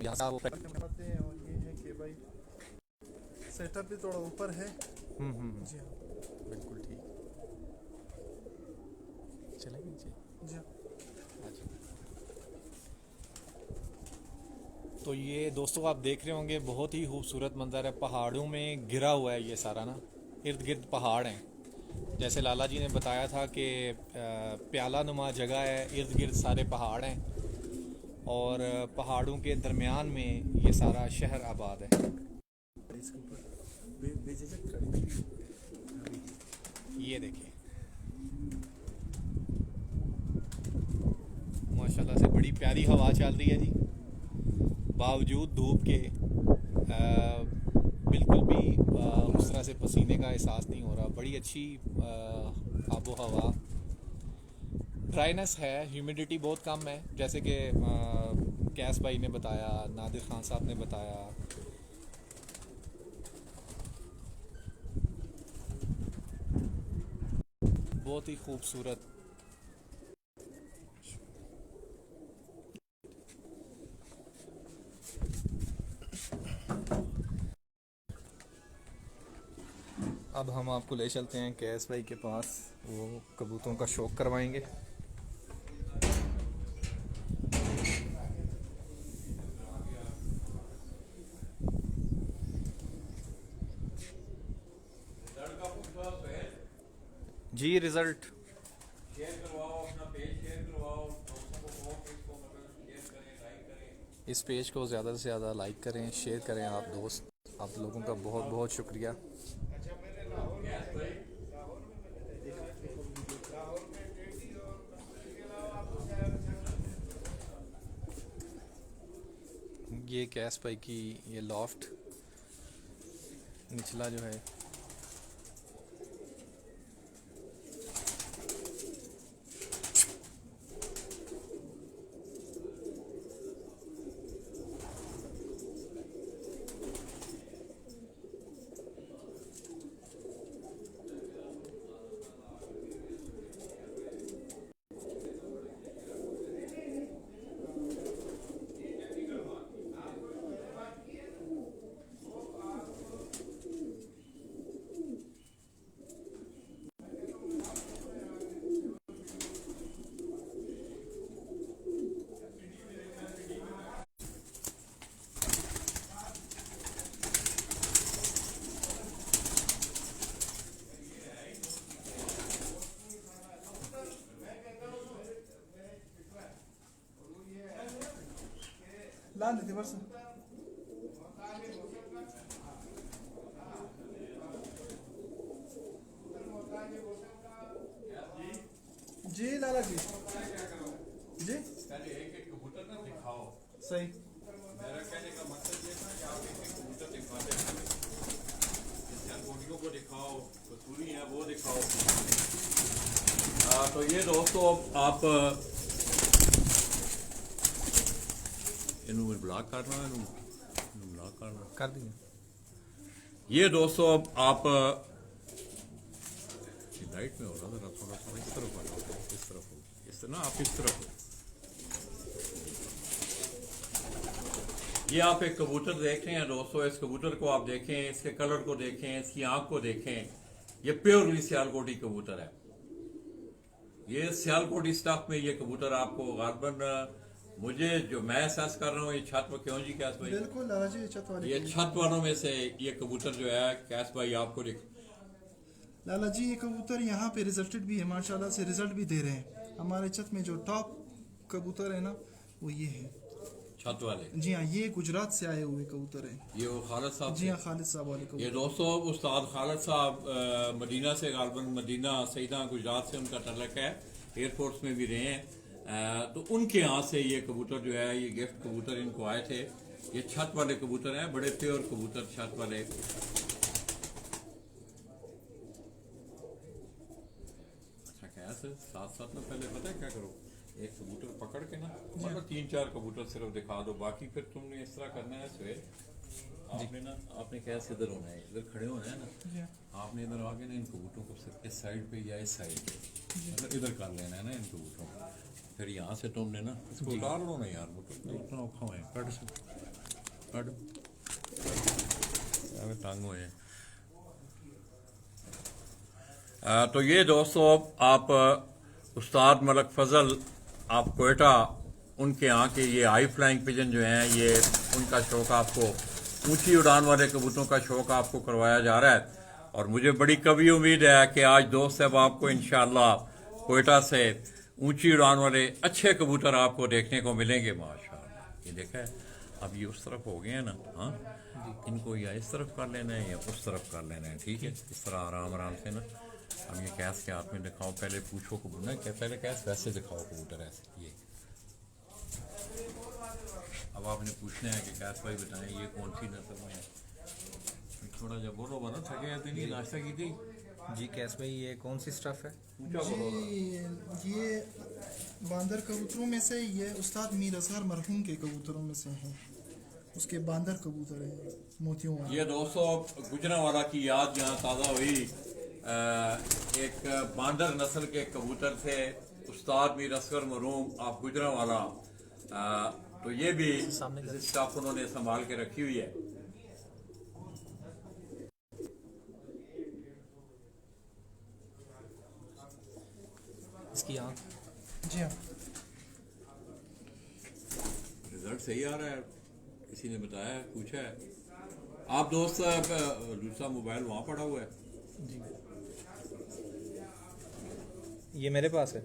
यहाँ से वो करते हैं और ये है कि भाई सेटअप भी थोड़ा ऊपर है। जी हाँ, बिल्कुल ठीक। चलेंगे नीचे। जी हाँ। तो ये दोस्तों आप देख रहे होंगे बहुत ही खूबसूरत मंजर है, पहाड़ों में घिरा हुआ है ये सारा ना, इर्द गिर्द पहाड़ हैं। जैसे लाला जी ने बताया था कि प्याला नुमा जगह है, इर्द गिर्द सारे पहाड़ हैं और पहाड़ों के दरमियान में ये सारा शहर आबाद है। ये देखिए माशाल्लाह से बड़ी प्यारी हवा चल रही है जी, बावजूद धूप के बिल्कुल भी उस तरह से पसीने का एहसास नहीं हो रहा। बड़ी अच्छी आबो हवा, ड्राइनेस है, ह्यूमिडिटी बहुत कम है, जैसे कि कैस भाई ने बताया, नादिर खान साहब ने बताया। बहुत ही खूबसूरत। अब हम आपको ले चलते हैं कैस भाई के पास, वो कबूतरों का शौक करवाएंगे। जी रिजल्ट शेयर करवाओ, अपना पेज शेयर करवाओ, दोस्तों को कहो कि इसको मतलब शेयर करें, लाइक करें। इस पेज को ज़्यादा से ज़्यादा लाइक करें, शेयर करें। आप दोस्त, आप लोगों का बहुत बहुत शुक्रिया। ये कैस भाई की ये लॉफ्ट निचला जो है ला लेते बस। जी लाला जी, जी पहले एक एक कबूतर ना दिखाओ। सही। मेरा कहने का मतलब ये था कि आप एक एक कबूतर दिखाते हैं, सियालकोटियों को दिखाओ, कसूरी है वो दिखाओ। तो ये दोस्तों आप इन्होंने ब्लॉक करना है, ब्लॉक करना कर दिए। ये दोस्तों अब आप लाइट में हो रहा था, थोड़ा सा इस तरफ आ जाओ, इस तरफ हो, इस तरह ना आप इस तरफ हो। ये आप एक कबूतर देख रहे हैं दोस्तों, इस कबूतर को आप देखें, इसके कलर को देखें, इसकी आंख को देखें, ये प्योरली सियालकोटी कबूतर है। ये सियालकोटी स्टफ में ये कबूतर आपको गालबन मुझे जो मैं एहसास कर रहा हूँ, ये छत में क्यों जी कैस भाई, बिल्कुल लाला जी, छत वाले ये छत वालों में से ये कबूतर जो है कैस भाई आपको लाला जी, ये कबूतर यहाँ पे रिजल्टेड भी है, माशाल्लाह से रिजल्ट भी दे रहे हैं। हमारे छत में जो टॉप कबूतर है ना, वो ये है छत वाले। जी हाँ, ये गुजरात से आए हुए कबूतर हैं। ये वो खालिद साहब जी हाँ, खालिद साहब वाले ये कबूतर। दोस्तों उस्ताद खालिद साहब मदीना से, गालबन मदीना सईदा गुजरात से उनका तल्लक है, एयरफोर्स में भी रहे हैं। तो उनके यहाँ से ये कबूतर जो है, ये गिफ्ट कबूतर इनको आए थे। ये छत वाले कबूतर हैं, बड़े प्योर कबूतर छत वाले। अच्छा कैसे साथ साथ में पहले पता है क्या करो, एक कबूतर पकड़ के ना, मतलब 3-4 कबूतर सिर्फ दिखा दो, बाकी फिर तुमने इस तरह करना है सुहेल, आपने ना, आपने कैसे इधर होना है, इधर खड़े होना है ना, आपने इधर आके ना इन कबूतरों को सिर्फ इस साइड पे या इस साइड पे मतलब इधर कर लेना है ना इन कबूतरों को। फिर यहाँ से तुमने ना इसको उतार लो ना यार, वो तो उतना औखा है, कट से कट टांग हुए हैं। तो ये दोस्तों आप उस्ताद मलक फजल आप कोयटा, उनके यहाँ के ये हाई फ्लाइंग पिजन जो हैं, ये उनका शौक आपको, ऊंची उड़ान वाले कबूतरों का शौक आपको करवाया जा रहा है। और मुझे बड़ी कभी उम्मीद है कि आज दोस्त साहब आपको इंशाअल्लाह कोयटा से ऊंची उड़ान वाले अच्छे कबूतर आपको देखने को मिलेंगे माशाअल्लाह। ये देखा है, अब ये उस तरफ हो गए हैं ना, हाँ, इनको या इस तरफ कर लेना है या उस तरफ कर लेना है, ठीक है, इस तरह आराम आराम से ना। अब ये कैस के हाथ में दिखाओ, पहले पूछो कबूतर क्या, पहले कैस वैसे दिखाओ कबूतर ऐसे, ये अब आपने पूछना है कि कैस भाई बताएं ये कौन सी नस्ल में है। थोड़ा जब बोलो बना थके आते नहीं, नाश्ता की थी जी कैस भाई, ये कौन सी स्टफ है? पूछा बोलो। जी, ये बांदर कबूतरों में से, ये उस्ताद मीर असगर मरहूम के कबूतरों में से हैं, उसके बांदर कबूतर हैं मोतियों वाले। ये दोस्तों गुजरांवाला की याद यहाँ ताज़ा हुई, एक बांदर नस्ल के कबूतर थे, उस्ताद मीर असगर मरहूम आप गुजरांवाला, तो ये भी स्टाफ उन्होंने संभाल के रखी हुई है। इसकी आंख, जी हाँ, रिजल्ट सही आ रहा है, किसी ने बताया है, पूछा है। आप दोस्त दूसरा मोबाइल वहाँ पड़ा हुआ है जी ये मेरे पास है।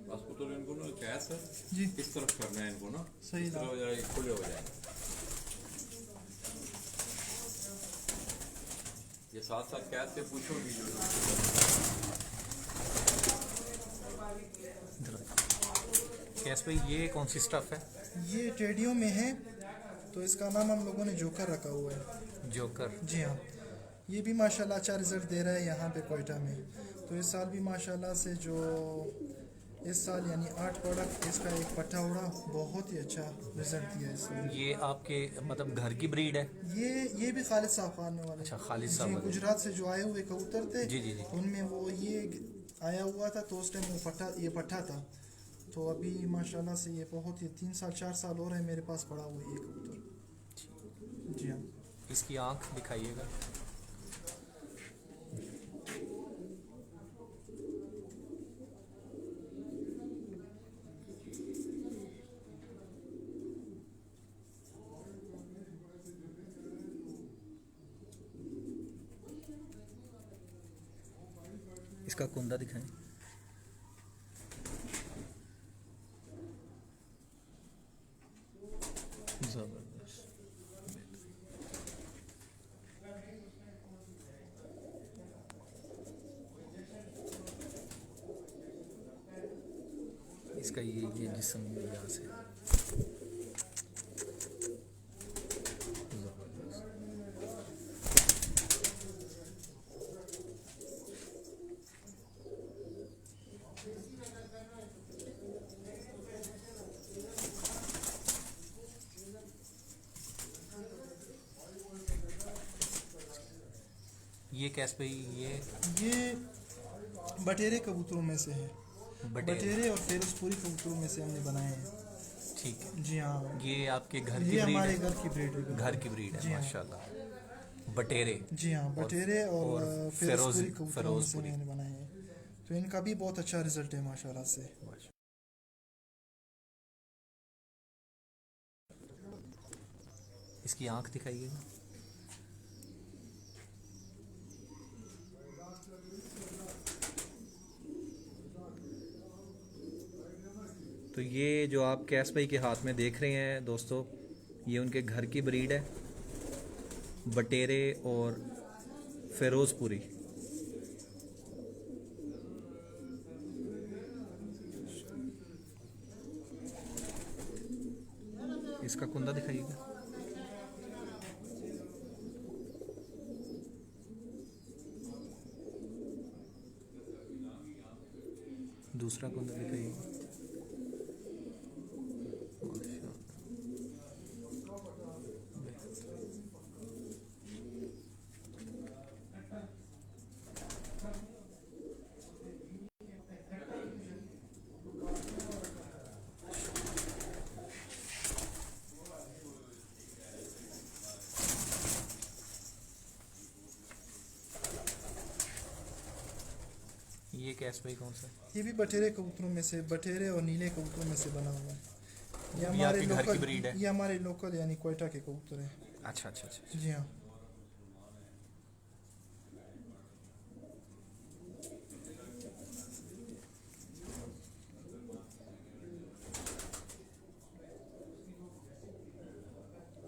बस तो इनको ना कैस है जी, किस तरफ करना है इनको ना, सही इस तरह हो जाए, खुले हो जाए। ये साथ साथ कैस से पूछो भी जो कैस भाई, ये कौन सी स्टफ है? ये टेडियो में है, तो इसका नाम हम लोगों ने जोकर रखा हुआ है। जोकर, जी हाँ, ये भी माशाल्लाह अच्छा रिजल्ट दे रहा है यहाँ पे कोयटा में। तो इस साल भी माशाल्लाह से जो इस साल यानी 8 प्रोडक्ट, इसका एक पट्टा उड़ा, बहुत ही अच्छा रिजल्ट दिया इसने। ये आपके मतलब घर की ब्रीड है? ये भी खालिद साहब खाने वाले। अच्छा, खालिद साहब जी, वाले। गुजरात से जो आए हुए कबूतर थे, जी, जी, जी। उनमें वो ये आया हुआ था, तो उस टाइम वो पट्टा था। तो अभी माशाल्लाह से ये बहुत ही 3-4 साल हो रहे हैं मेरे पास पड़ा हुआ ये कबूतर। जी हाँ, इसकी आंख दिखाइएगा। इसका कुंदा दिखाएं। जबरदस्त। इसका ये जिस्म यहाँ से जबरदस्त। ये कैसे भाई ये बटेरे कबूतरों में से है। बटेरे और फिरोजपुरी कबूतरों में से हमने बनाए हैं। ठीक है। जी हाँ, ये आपके घर की ये ब्रीड हमारे है? घर की ब्रीड है। घर की ब्रीड जी है हाँ। माशाल्लाह। बटेरे। जी हाँ, बटेरे और फिरोजपुरी कबूतरों में से फिरोजपुरी। मैंने बनाए हैं, तो इनका भी बहुत अच्छा रिजल्ट है माशाल्लाह से। इसकी आंख दिखाइएगा। तो ये जो आप कैस भाई के हाथ में देख रहे हैं दोस्तों, ये उनके घर की ब्रीड है, बटेरे और फिरोजपुरी। इसका कुंदा दिखाइएगा। दूसरा कुंदा दिखाइएगा। ये कैस भाई कौन सा? ये भी बटेरे कबूतरों में से, बटेरे और नीले कबूतरों में से बना हुआ है। ये आपके हमारे घर की लोकल, ब्रीड है? ये हमारे लोकल यानी कोयटा के कबूतर हैं। अच्छा अच्छा अच्छा। जी हाँ।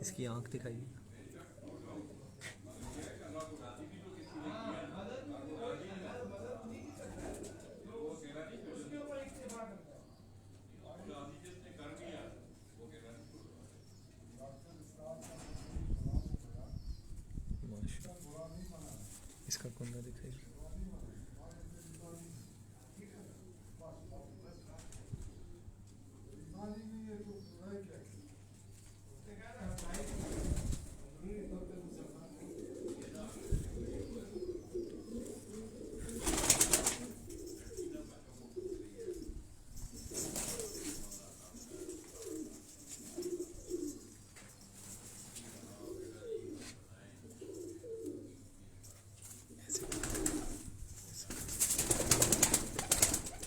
इसकी आंख दिखाइए। माशाल्लाह। इसका कुंदा दिखाइए।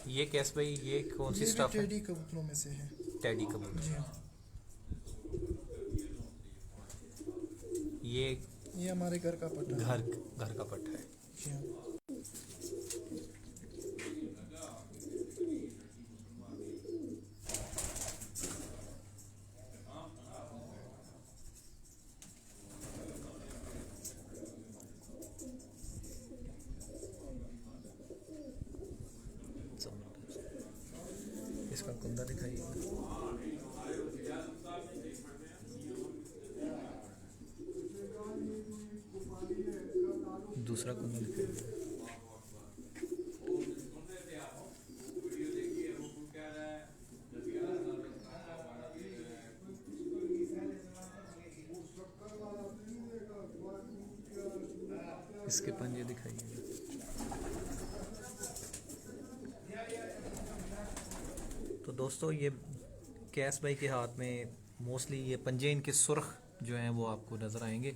ये कैस भाई, ये कौन सी ये भी स्टफ है? टेडी कबूतरों में से है। टेडी कबूतर। जी हाँ। ये हमारे घर का पट्टा है। घर का पट्टा है। जी हाँ। इसका कुंदा दिखाइए। दूसरा कुंदा दिखाइए। इसके पंजे दिखाइए। तो दोस्तों, ये कैस भाई के हाथ में मोस्टली ये पंजे, इनके सुर्ख जो हैं वो आपको नज़र आएंगे।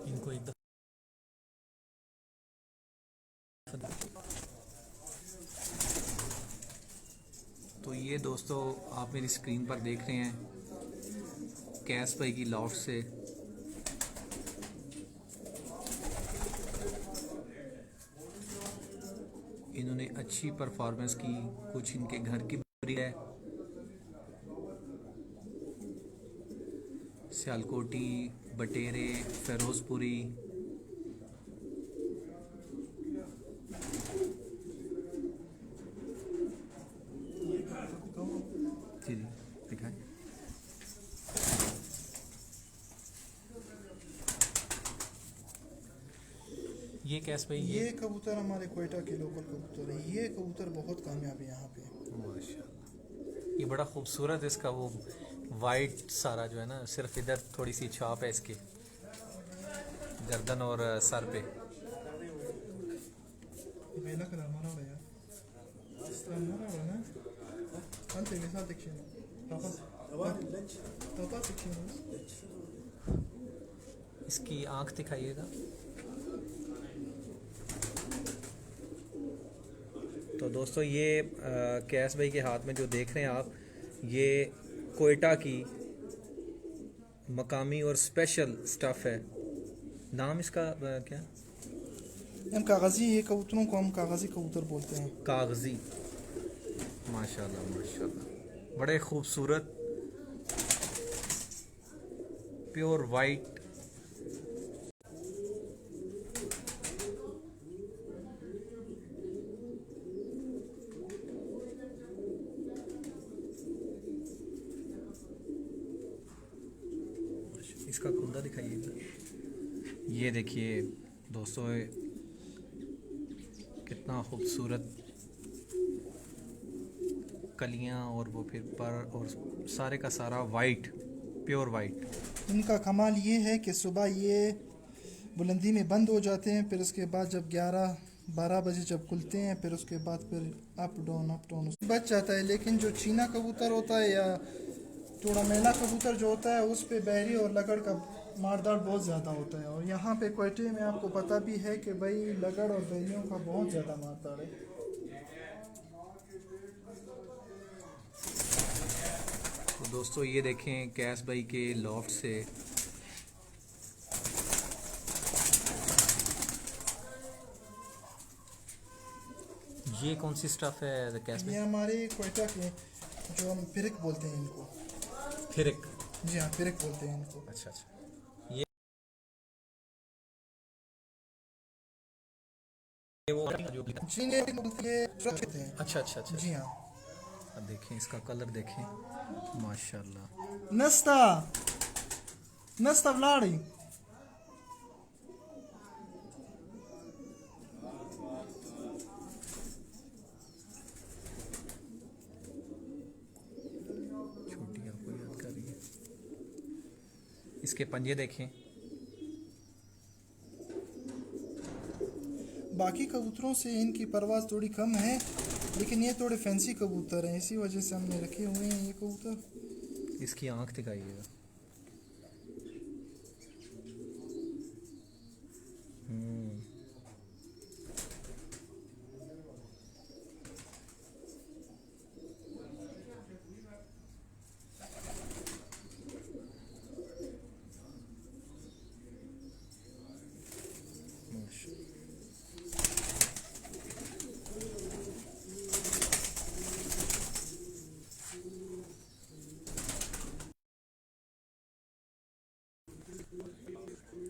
इनको एकदम तो ये दोस्तों आप मेरी स्क्रीन पर देख रहे हैं कैस भाई की लॉफ्ट से इन्होंने अच्छी परफॉर्मेंस की। कुछ इनके घर की ब्रीड है, सियालकोटी, बटेरे, फिरोजपुरी। जी जी दिखाएं। ये कैसे भाई ये कबूतर हमारे कोयटा के लोकल कबूतर है। ये कबूतर बहुत कामयाब है यहाँ पे। माशाल्लाह, ये बड़ा खूबसूरत इसका वो वाइट सारा जो है ना, सिर्फ इधर थोड़ी सी छाप है इसकी गर्दन और सर पे। Bella che la mano ya. Sta mano ne? Ante mi sa dikşin. Tapa dikşin. इसकी आंख दिखाइएगा। तो दोस्तों ये कैस भाई के हाथ में जो देख रहे हैं आप, ये कोयटा की मकामी और स्पेशल स्टफ़ है। नाम इसका क्या? हम कागजी, ये कबूतरों को हम कागजी कबूतर बोलते हैं। कागजी। माशाल्लाह माशाल्लाह, बड़े खूबसूरत प्योर वाइट। इसका कुंदा दिखाइएगा। ये देखिए दोस्तों, कितना खूबसूरत कलियां और वो फिर पर और सारे का सारा वाइट, प्योर वाइट। इनका कमाल ये है कि सुबह ये बुलंदी में बंद हो जाते हैं, फिर उसके बाद जब 11-12 बजे जब खुलते हैं, फिर उसके बाद फिर अप डाउन बच जाता है। लेकिन जो चीना कबूतर होता है या थोड़ा मैना कबूतर जो होता है, उस पे बहरी और लगड़ का मारदार बहुत ज़्यादा होता है। और यहाँ पे कोयटे में आपको पता भी है कि भाई लगड़ और बहरियों का बहुत ज़्यादा मारदार है। तो दोस्तों ये देखें कैस भाई के लॉफ्ट से ये कौन सी स्टफ है कैस भाई? ये हमारे कोयटा के जो हम फिरिक बोलते हैं इनको। फिरिक? जी हाँ, फिरिक बोलते हैं इनको। अच्छा अच्छा, ये वो जो जी ये सुरक्षित हैं। अच्छा अच्छा अच्छा। जी हाँ। अब देखें इसका कलर देखें, माशाल्लाह। नस्ता व्लाड़ी। छोटी आपको याद कर रही है। इसके पंजे देखें। बाकी कबूतरों से इनकी परवाज़ थोड़ी कम है, लेकिन ये थोड़े फैंसी कबूतर हैं, इसी वजह से हमने रखे हुए हैं ये कबूतर। इसकी आंख दिखाइएगा।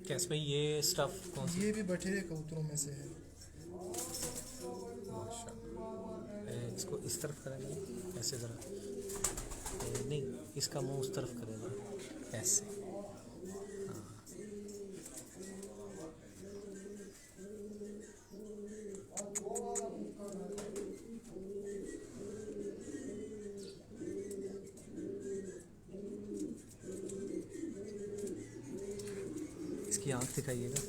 कैसे भाई ये स्टफ कौन सी? ये भी बटेरे कबूतरों में से है। इसको इस तरफ करेंगे ऐसे ज़रा, नहीं इसका मुंह उस तरफ करेगा ऐसे। इसकी आंख दिखाइएगा।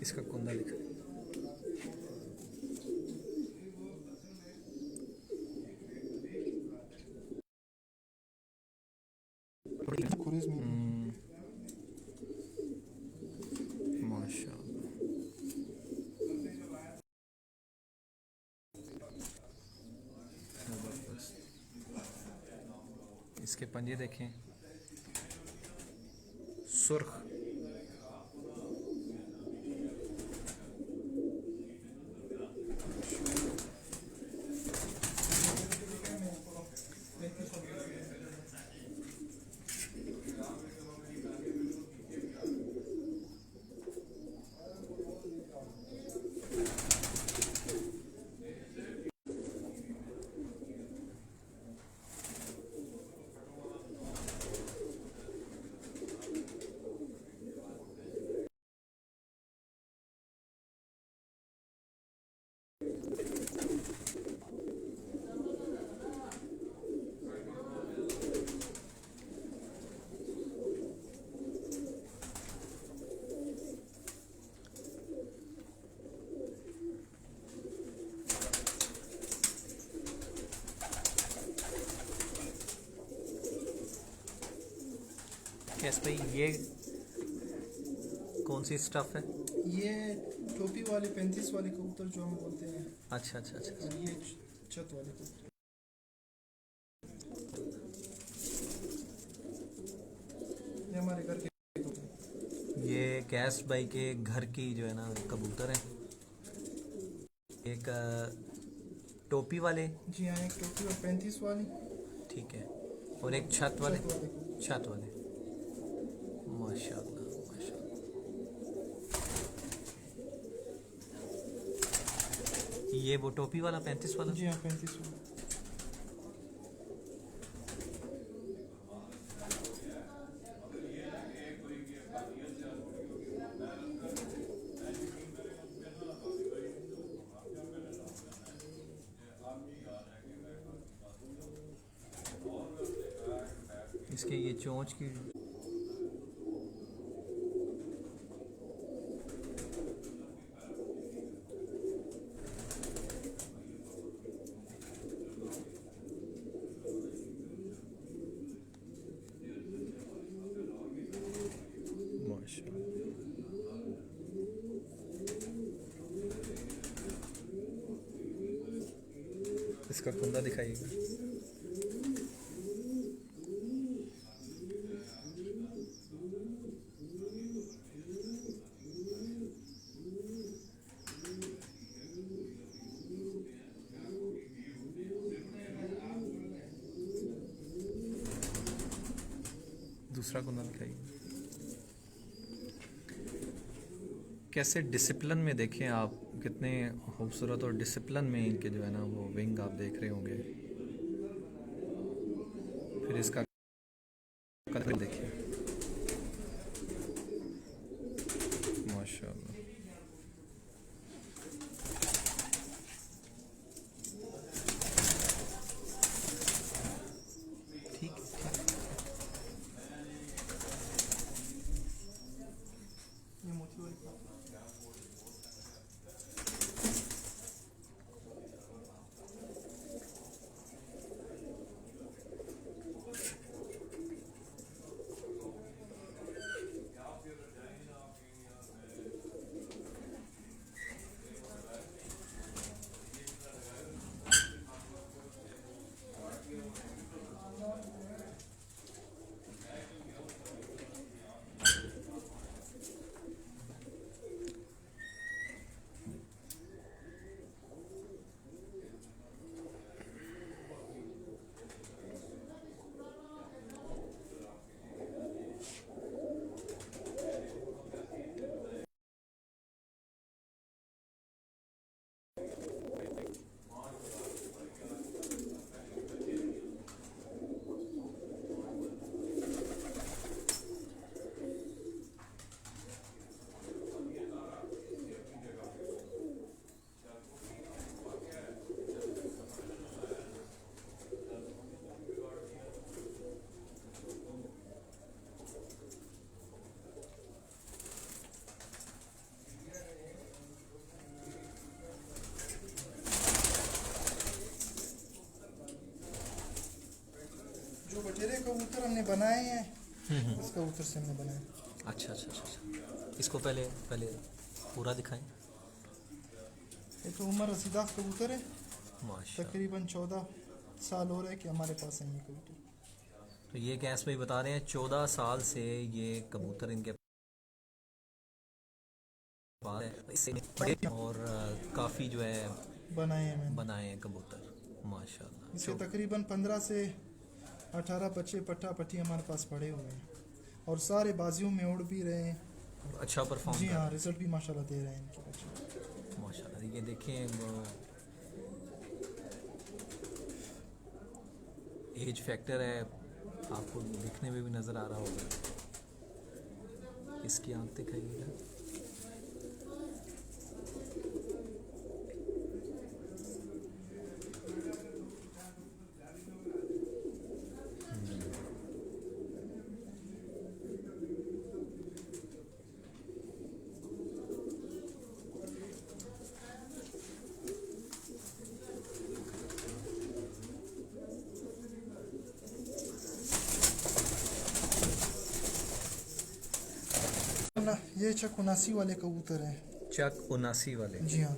इसका कुंदा दिखा। माशाल्लाह, इसके पंजे देखें, सुर्ख। कैस भाई ये कौन सी स्टफ है? ये टोपी वाले 35 वाले कबूतर जो हम बोलते हैं, अच्छा अच्छा अच्छा अच्छा। और ये छत वाले कबूतर। ये हमारे घर के कबूतर। ये कैस भाई के घर की जो है ना कबूतर है। एक टोपी वाले, जी हाँ, एक टोपी और 35 वाली, ठीक है, और एक छत वाले, छत वाले कबूतर। छत वाले। माशाल्लाह माशाल्लाह। ये वो टोपी वाला 35 वाला? जी हाँ, 35 वाला। इसके ये चोंच की इसका कुंदा दिखाइएगा। दूसरा कुंदा दिखाइए। कैसे डिसिप्लिन में देखें आप, कितने खूबसूरत और डिसिप्लिन में इनके जो है ना वो विंग आप देख रहे होंगे। फिर इसका कलर देखिए, माशाल्लाह। ठीक ठीक। ये मोती वाली कबूतर। जो बटेरे कबूतर हमने बनाए हैं, इस कबूतर से हमने बनाए। अच्छा अच्छा अच्छा अच्छा। इसको पहले पहले पूरा दिखाएं। ये तो उमर रसीदाफ कबूतर है, माशा। तकरीबन 14 साल हो रहे हैं कि हमारे पास है ये कबूतर। तो ये कैस भाई बता रहे हैं 14 साल से ये कबूतर इनके पास है। इससे बड़े और काफ़ी जो है बनाए हैं मैंने। बनाए हैं कबूतर, माशाल्लाह। इसके तकरीबन 15 से 18 बच्चे पट्टा पट्टी हमारे पास पड़े हुए हैं, और सारे बाजियों में उड़ भी रहे हैं। अच्छा परफॉर्म जी कर हाँ, रिजल्ट भी माशाल्लाह दे रहे हैं इनके बच्चे। माशाल्लाह। ये देखें एज फैक्टर है, आपको दिखने में भी नज़र आ रहा होगा। इसकी आंख दिखाइएगा। ये चक 79 वाले कबूतर हैं। चक 79 वाले। जी हाँ।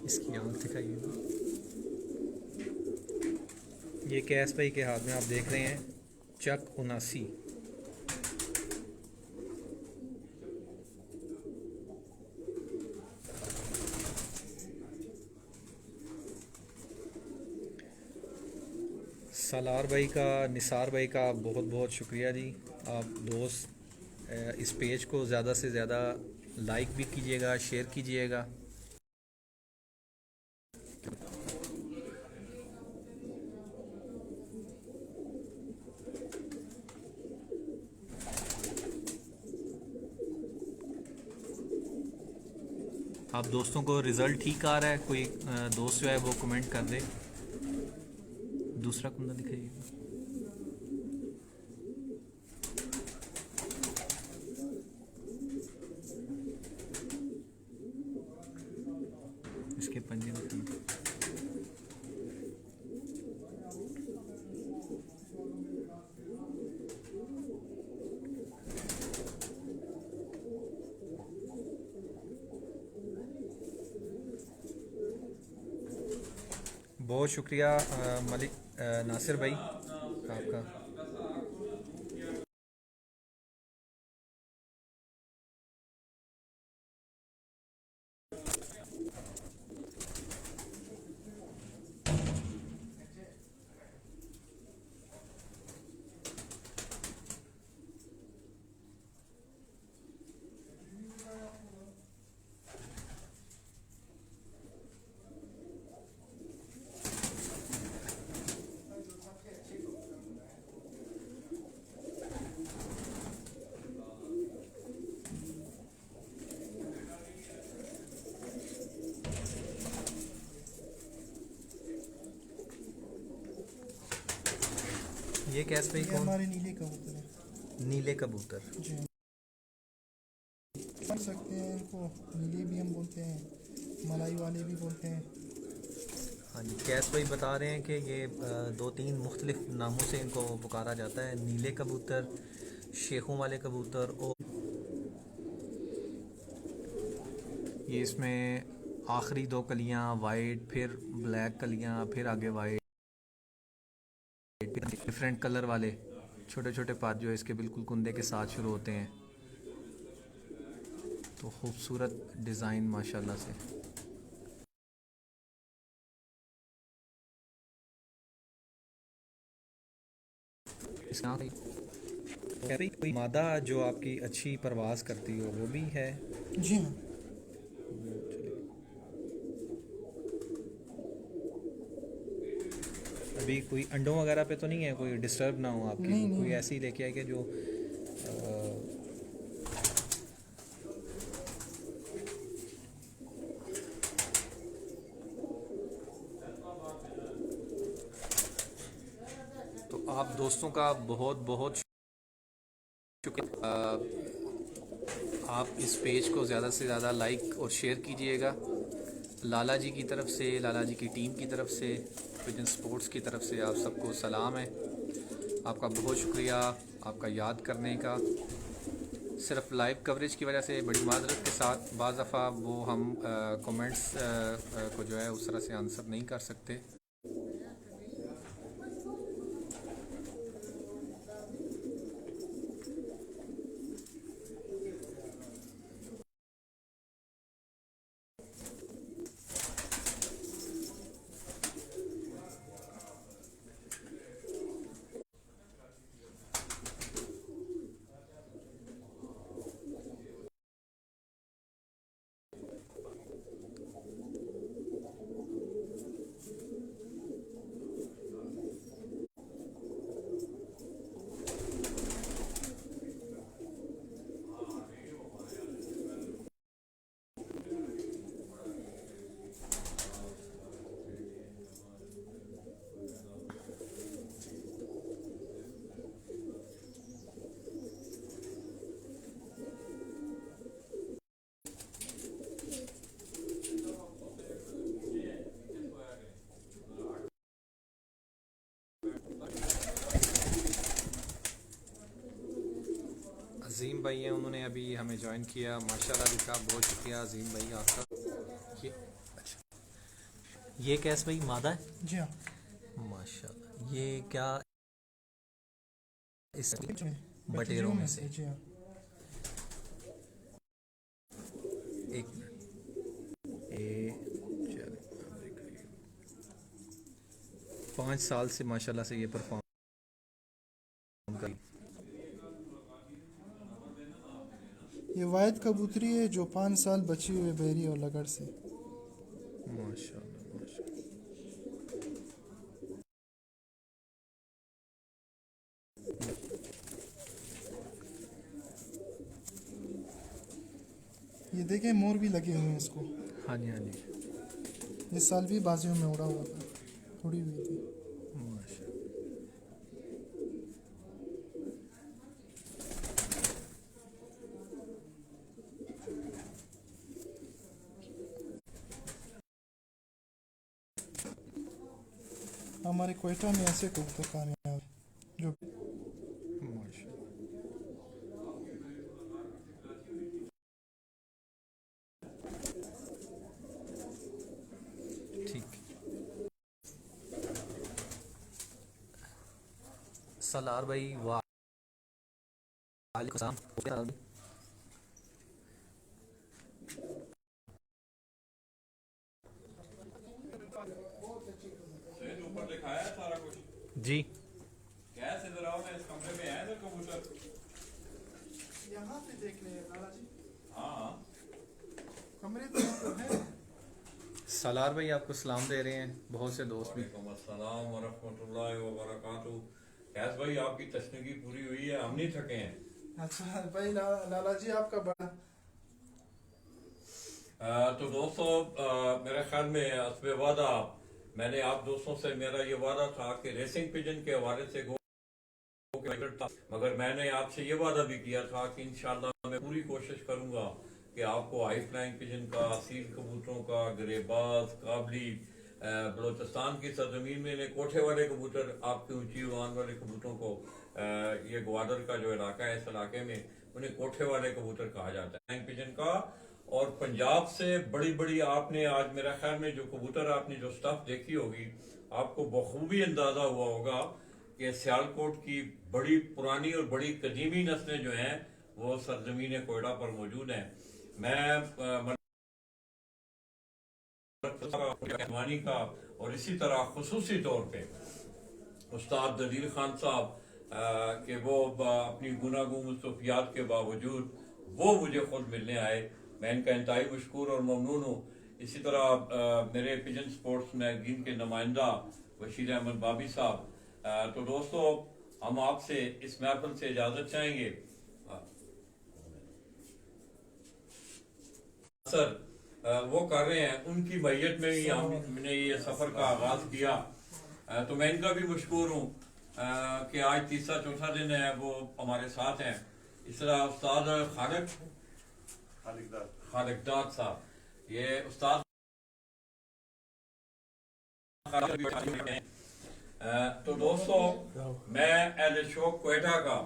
इसकी आँख दिखाइए। ये कैस भाई के हाथ में आप देख रहे हैं चक 79। सालार भाई का, निसार भाई का बहुत बहुत शुक्रिया जी। आप दोस्त इस पेज को ज़्यादा से ज़्यादा लाइक भी कीजिएगा, शेयर कीजिएगा। आप दोस्तों को रिज़ल्ट ठीक आ रहा है? कोई दोस्त जो है वो कमेंट कर दे। दूसरा कुंदा दिखाइएगा। इसके पंजे दिखाइए। बहुत शुक्रिया मलिक नासिर भाई आपका। ये कैसे भाई ये कौन? हमारे नीले कबूतर हैं। नीले कबूतर। जी समझ सकते हैं इनको, नीले भी हम बोलते हैं, मलाई वाले भी बोलते हैं। हाँ जी, कैस भाई बता रहे हैं कि ये 2-3 मुख्तलिफ नामों से इनको पुकारा जाता है। नीले कबूतर, शेखों वाले कबूतर, और ये इसमें आखिरी 2 कलियाँ वाइट, फिर ब्लैक कलियाँ, फिर आगे वाइट, डिफरेंट कलर वाले छोटे छोटे पात जो है इसके बिल्कुल कुंदे के साथ शुरू होते हैं। तो खूबसूरत डिज़ाइन माशाल्लाह से। इसका कोई मादा जो आपकी अच्छी परवाज़ करती हो वो भी है? जी हाँ। अभी कोई अंडों वगैरह पे तो नहीं है, कोई डिस्टर्ब ना हो आपकी? नहीं, कोई नहीं। ऐसी लेके आए कि जो तो आप दोस्तों का बहुत बहुत शुक्रिया। आप इस पेज को ज़्यादा से ज़्यादा लाइक और शेयर कीजिएगा। लाला जी की तरफ से, लाला जी की टीम की तरफ से, पिजन स्पोर्ट्स की तरफ से आप सबको सलाम है। आपका बहुत शुक्रिया आपका याद करने का। सिर्फ लाइव कवरेज की वजह से बड़ी माजरत के साथ बाज़ दफ़ा वो हम कमेंट्स को जो है उस तरह से आंसर नहीं कर सकते। अजीम भाई हैं, उन्होंने अभी हमें ज्वाइन किया। माशाल्लाह भी साहब, बहुत शुक्रिया अजीम भाई आपका। ये अच्छा, ये कैस भाई मादा है? जी हाँ, माशाल्लाह। ये क्या इस बटेरों में से? जी हाँ। एक मिनट, ये 5 साल से माशाल्लाह से ये परफॉर्म कर। ये वायद कबूतरी है जो 5 साल बची हुई बेरी और लगड़ से। माशाल्लाह माशाल्लाह। ये देखें, मोर भी लगे हुए हैं इसको। हाँ जी हाँ जी, इस साल भी बाजियों में उड़ा हुआ था, उड़ी हुई थी। माशाल्लाह। हमारे क्वेटा में ऐसे कबूतर कामयाब हैं जो ठीक। सलार भाई, वालेकुम सलाम। ऊपर दिखाया है सारा कुछ। जी, गैस इधर आओ ना, इस कमरे में है इधर कबूतर। यहाँ पे देख ले लाला जी, हाँ, कमरे तो यहाँ पे हैं। सलार भाई आपको सलाम दे रहे हैं, बहुत से दोस्त भी। वालेकुम अस्सलाम व रहमतुल्लाहि व बरकातहू। गैस भाई, आपकी तशनगी पूरी हुई है, हम नहीं थके हैं। अच्छा भाई, लाला जी आपका बड़ा तो दोस्तों, मेरे ख्याल में हस्बे वादा मैंने आप दोस्तों से, मेरा ये वादा था कि रेसिंग पिजन के हवाले से मगर मैंने आपसे ये वादा भी किया था कि इंशाल्लाह मैं पूरी कोशिश करूंगा कि आपको हाई फ्लाइंग पिजन का, सील कबूतरों का, गरेबाज, काबली, बलोचिस्तान की सरजमीन में कोठे वाले कबूतर, आपकी ऊंची उड़ान वाले कबूतरों को, ये ग्वादर का जो इलाका है, इस इलाके में उन्हें कोठे वाले कबूतर कहा जाता है फ्लाइंग पिजन का। और पंजाब से बड़ी बड़ी, आपने आज मेरा ख्याल में जो कबूतर, आपने जो स्टफ देखी होगी, आपको बखूबी अंदाजा हुआ होगा कि सियालकोट की बड़ी पुरानी और बड़ी कदीमी नस्लें जो हैं वो सरजमीन कोयटा पर मौजूद हैं। मैं का और इसी तरह खुसूसी तौर पे उस्ताद दलील खान साहब कि वो अपनी गुनागू मुस्तफियात के बावजूद वो मुझे खुद मिलने आए, मैं इनका इंतहाई मशकूर और ममनून हूँ। इसी तरह मेरे पिजन स्पोर्ट्स मैगजीन के नुमाइंदा बशीर अहमद बाबी साहब। तो दोस्तों, हम आपसे इस महफिल से इजाजत चाहेंगे। सर वो कर रहे हैं, उनकी मैयत में ही हमने ये सफर का आगाज किया। तो मैं इनका भी मशकूर हूँ कि आज तीसरा चौथा दिन है वो हमारे साथ हैं। इस तरह उस्ताद खालिकदार साहब, ये उस्ताद तो दोस्तों, मैं एज शौक क्वेटा का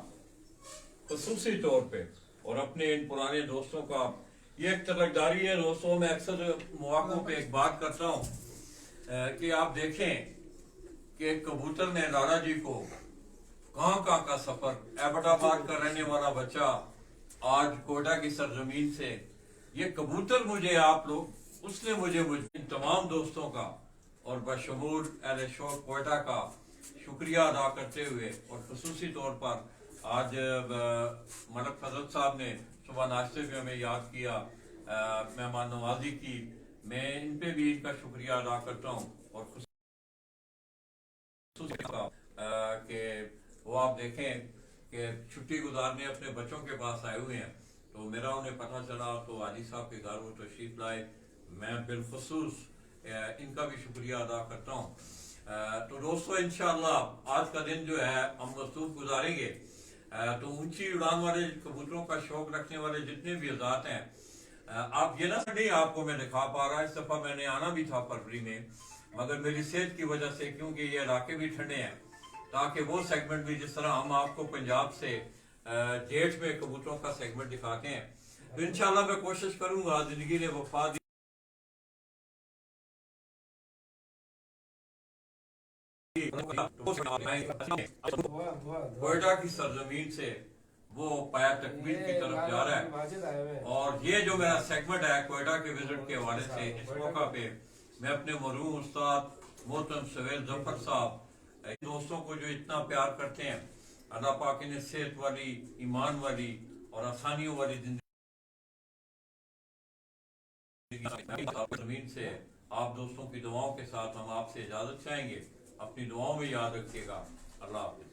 खुसूसी तौर पे और अपने इन पुराने दोस्तों का ये एक तरकदारी है। दोस्तों, मैं अक्सर मौकों पे एक बात करता हूँ कि आप देखें कि कबूतर ने लाला जी को कहाँ का सफर, एबटाबाद का रहने वाला बच्चा आज कोयटा की सरजमीन से, ये कबूतर मुझे आप लोग, उसने मुझे इन तमाम दोस्तों का और बशमूल अहले शौक कोयटा का शुक्रिया अदा करते हुए, और खुसूसी तौर पर आज मलक फजल साहब ने सुबह नाश्ते में हमें याद किया, मेहमान नवाजी की, मैं इन पे भी इनका शुक्रिया अदा करता हूँ। और कि वो आप देखें कि छुट्टी गुजारने अपने बच्चों के पास आए हुए हैं, तो मेरा उन्हें पता चला तो वाली साहब के घर वो तशरीफ लाए, मैं बिलखुसूस इनका भी शुक्रिया अदा करता हूँ। तो दोस्तों, इंशाअल्लाह आज का दिन जो है हम मसरूफ गुजारेंगे। तो ऊंची उड़ान वाले कबूतरों का शौक रखने वाले जितने भी हज़रात हैं, आप ये ना नहीं आपको मैं दिखा पा रहा, इस दफा मैंने आना भी था फरवरी में, मगर मेरी सेहत की वजह से, क्योंकि ये इलाके भी ठंडे हैं, ताकि वो सेगमेंट भी जिस तरह हम आपको पंजाब से जेठ में कबूतरों का सेगमेंट दिखाते हैं। तो इंशाल्लाह मैं कोशिश करूंगा, जिंदगी ने वफा दी कोयटा की सरजमीन से वो पाया तकमील की तरफ जा रहा है। और ये जो मेरा सेगमेंट है कोयटा के विजिट के हवाले से, इस मौका पे मैं अपने मरहूम उस्ताद मोहतरम सवेल जफर साहब दोस्तों को जो इतना प्यार करते हैं, अल्लाह पाक इन्हें सेहत वाली, ईमान वाली और आसानियों वाली जिंदगी जमीन से आप दोस्तों की दुआओं के साथ हम आपसे इजाजत चाहेंगे। अपनी दुआओं में याद रखिएगा। अल्लाह हाफिज।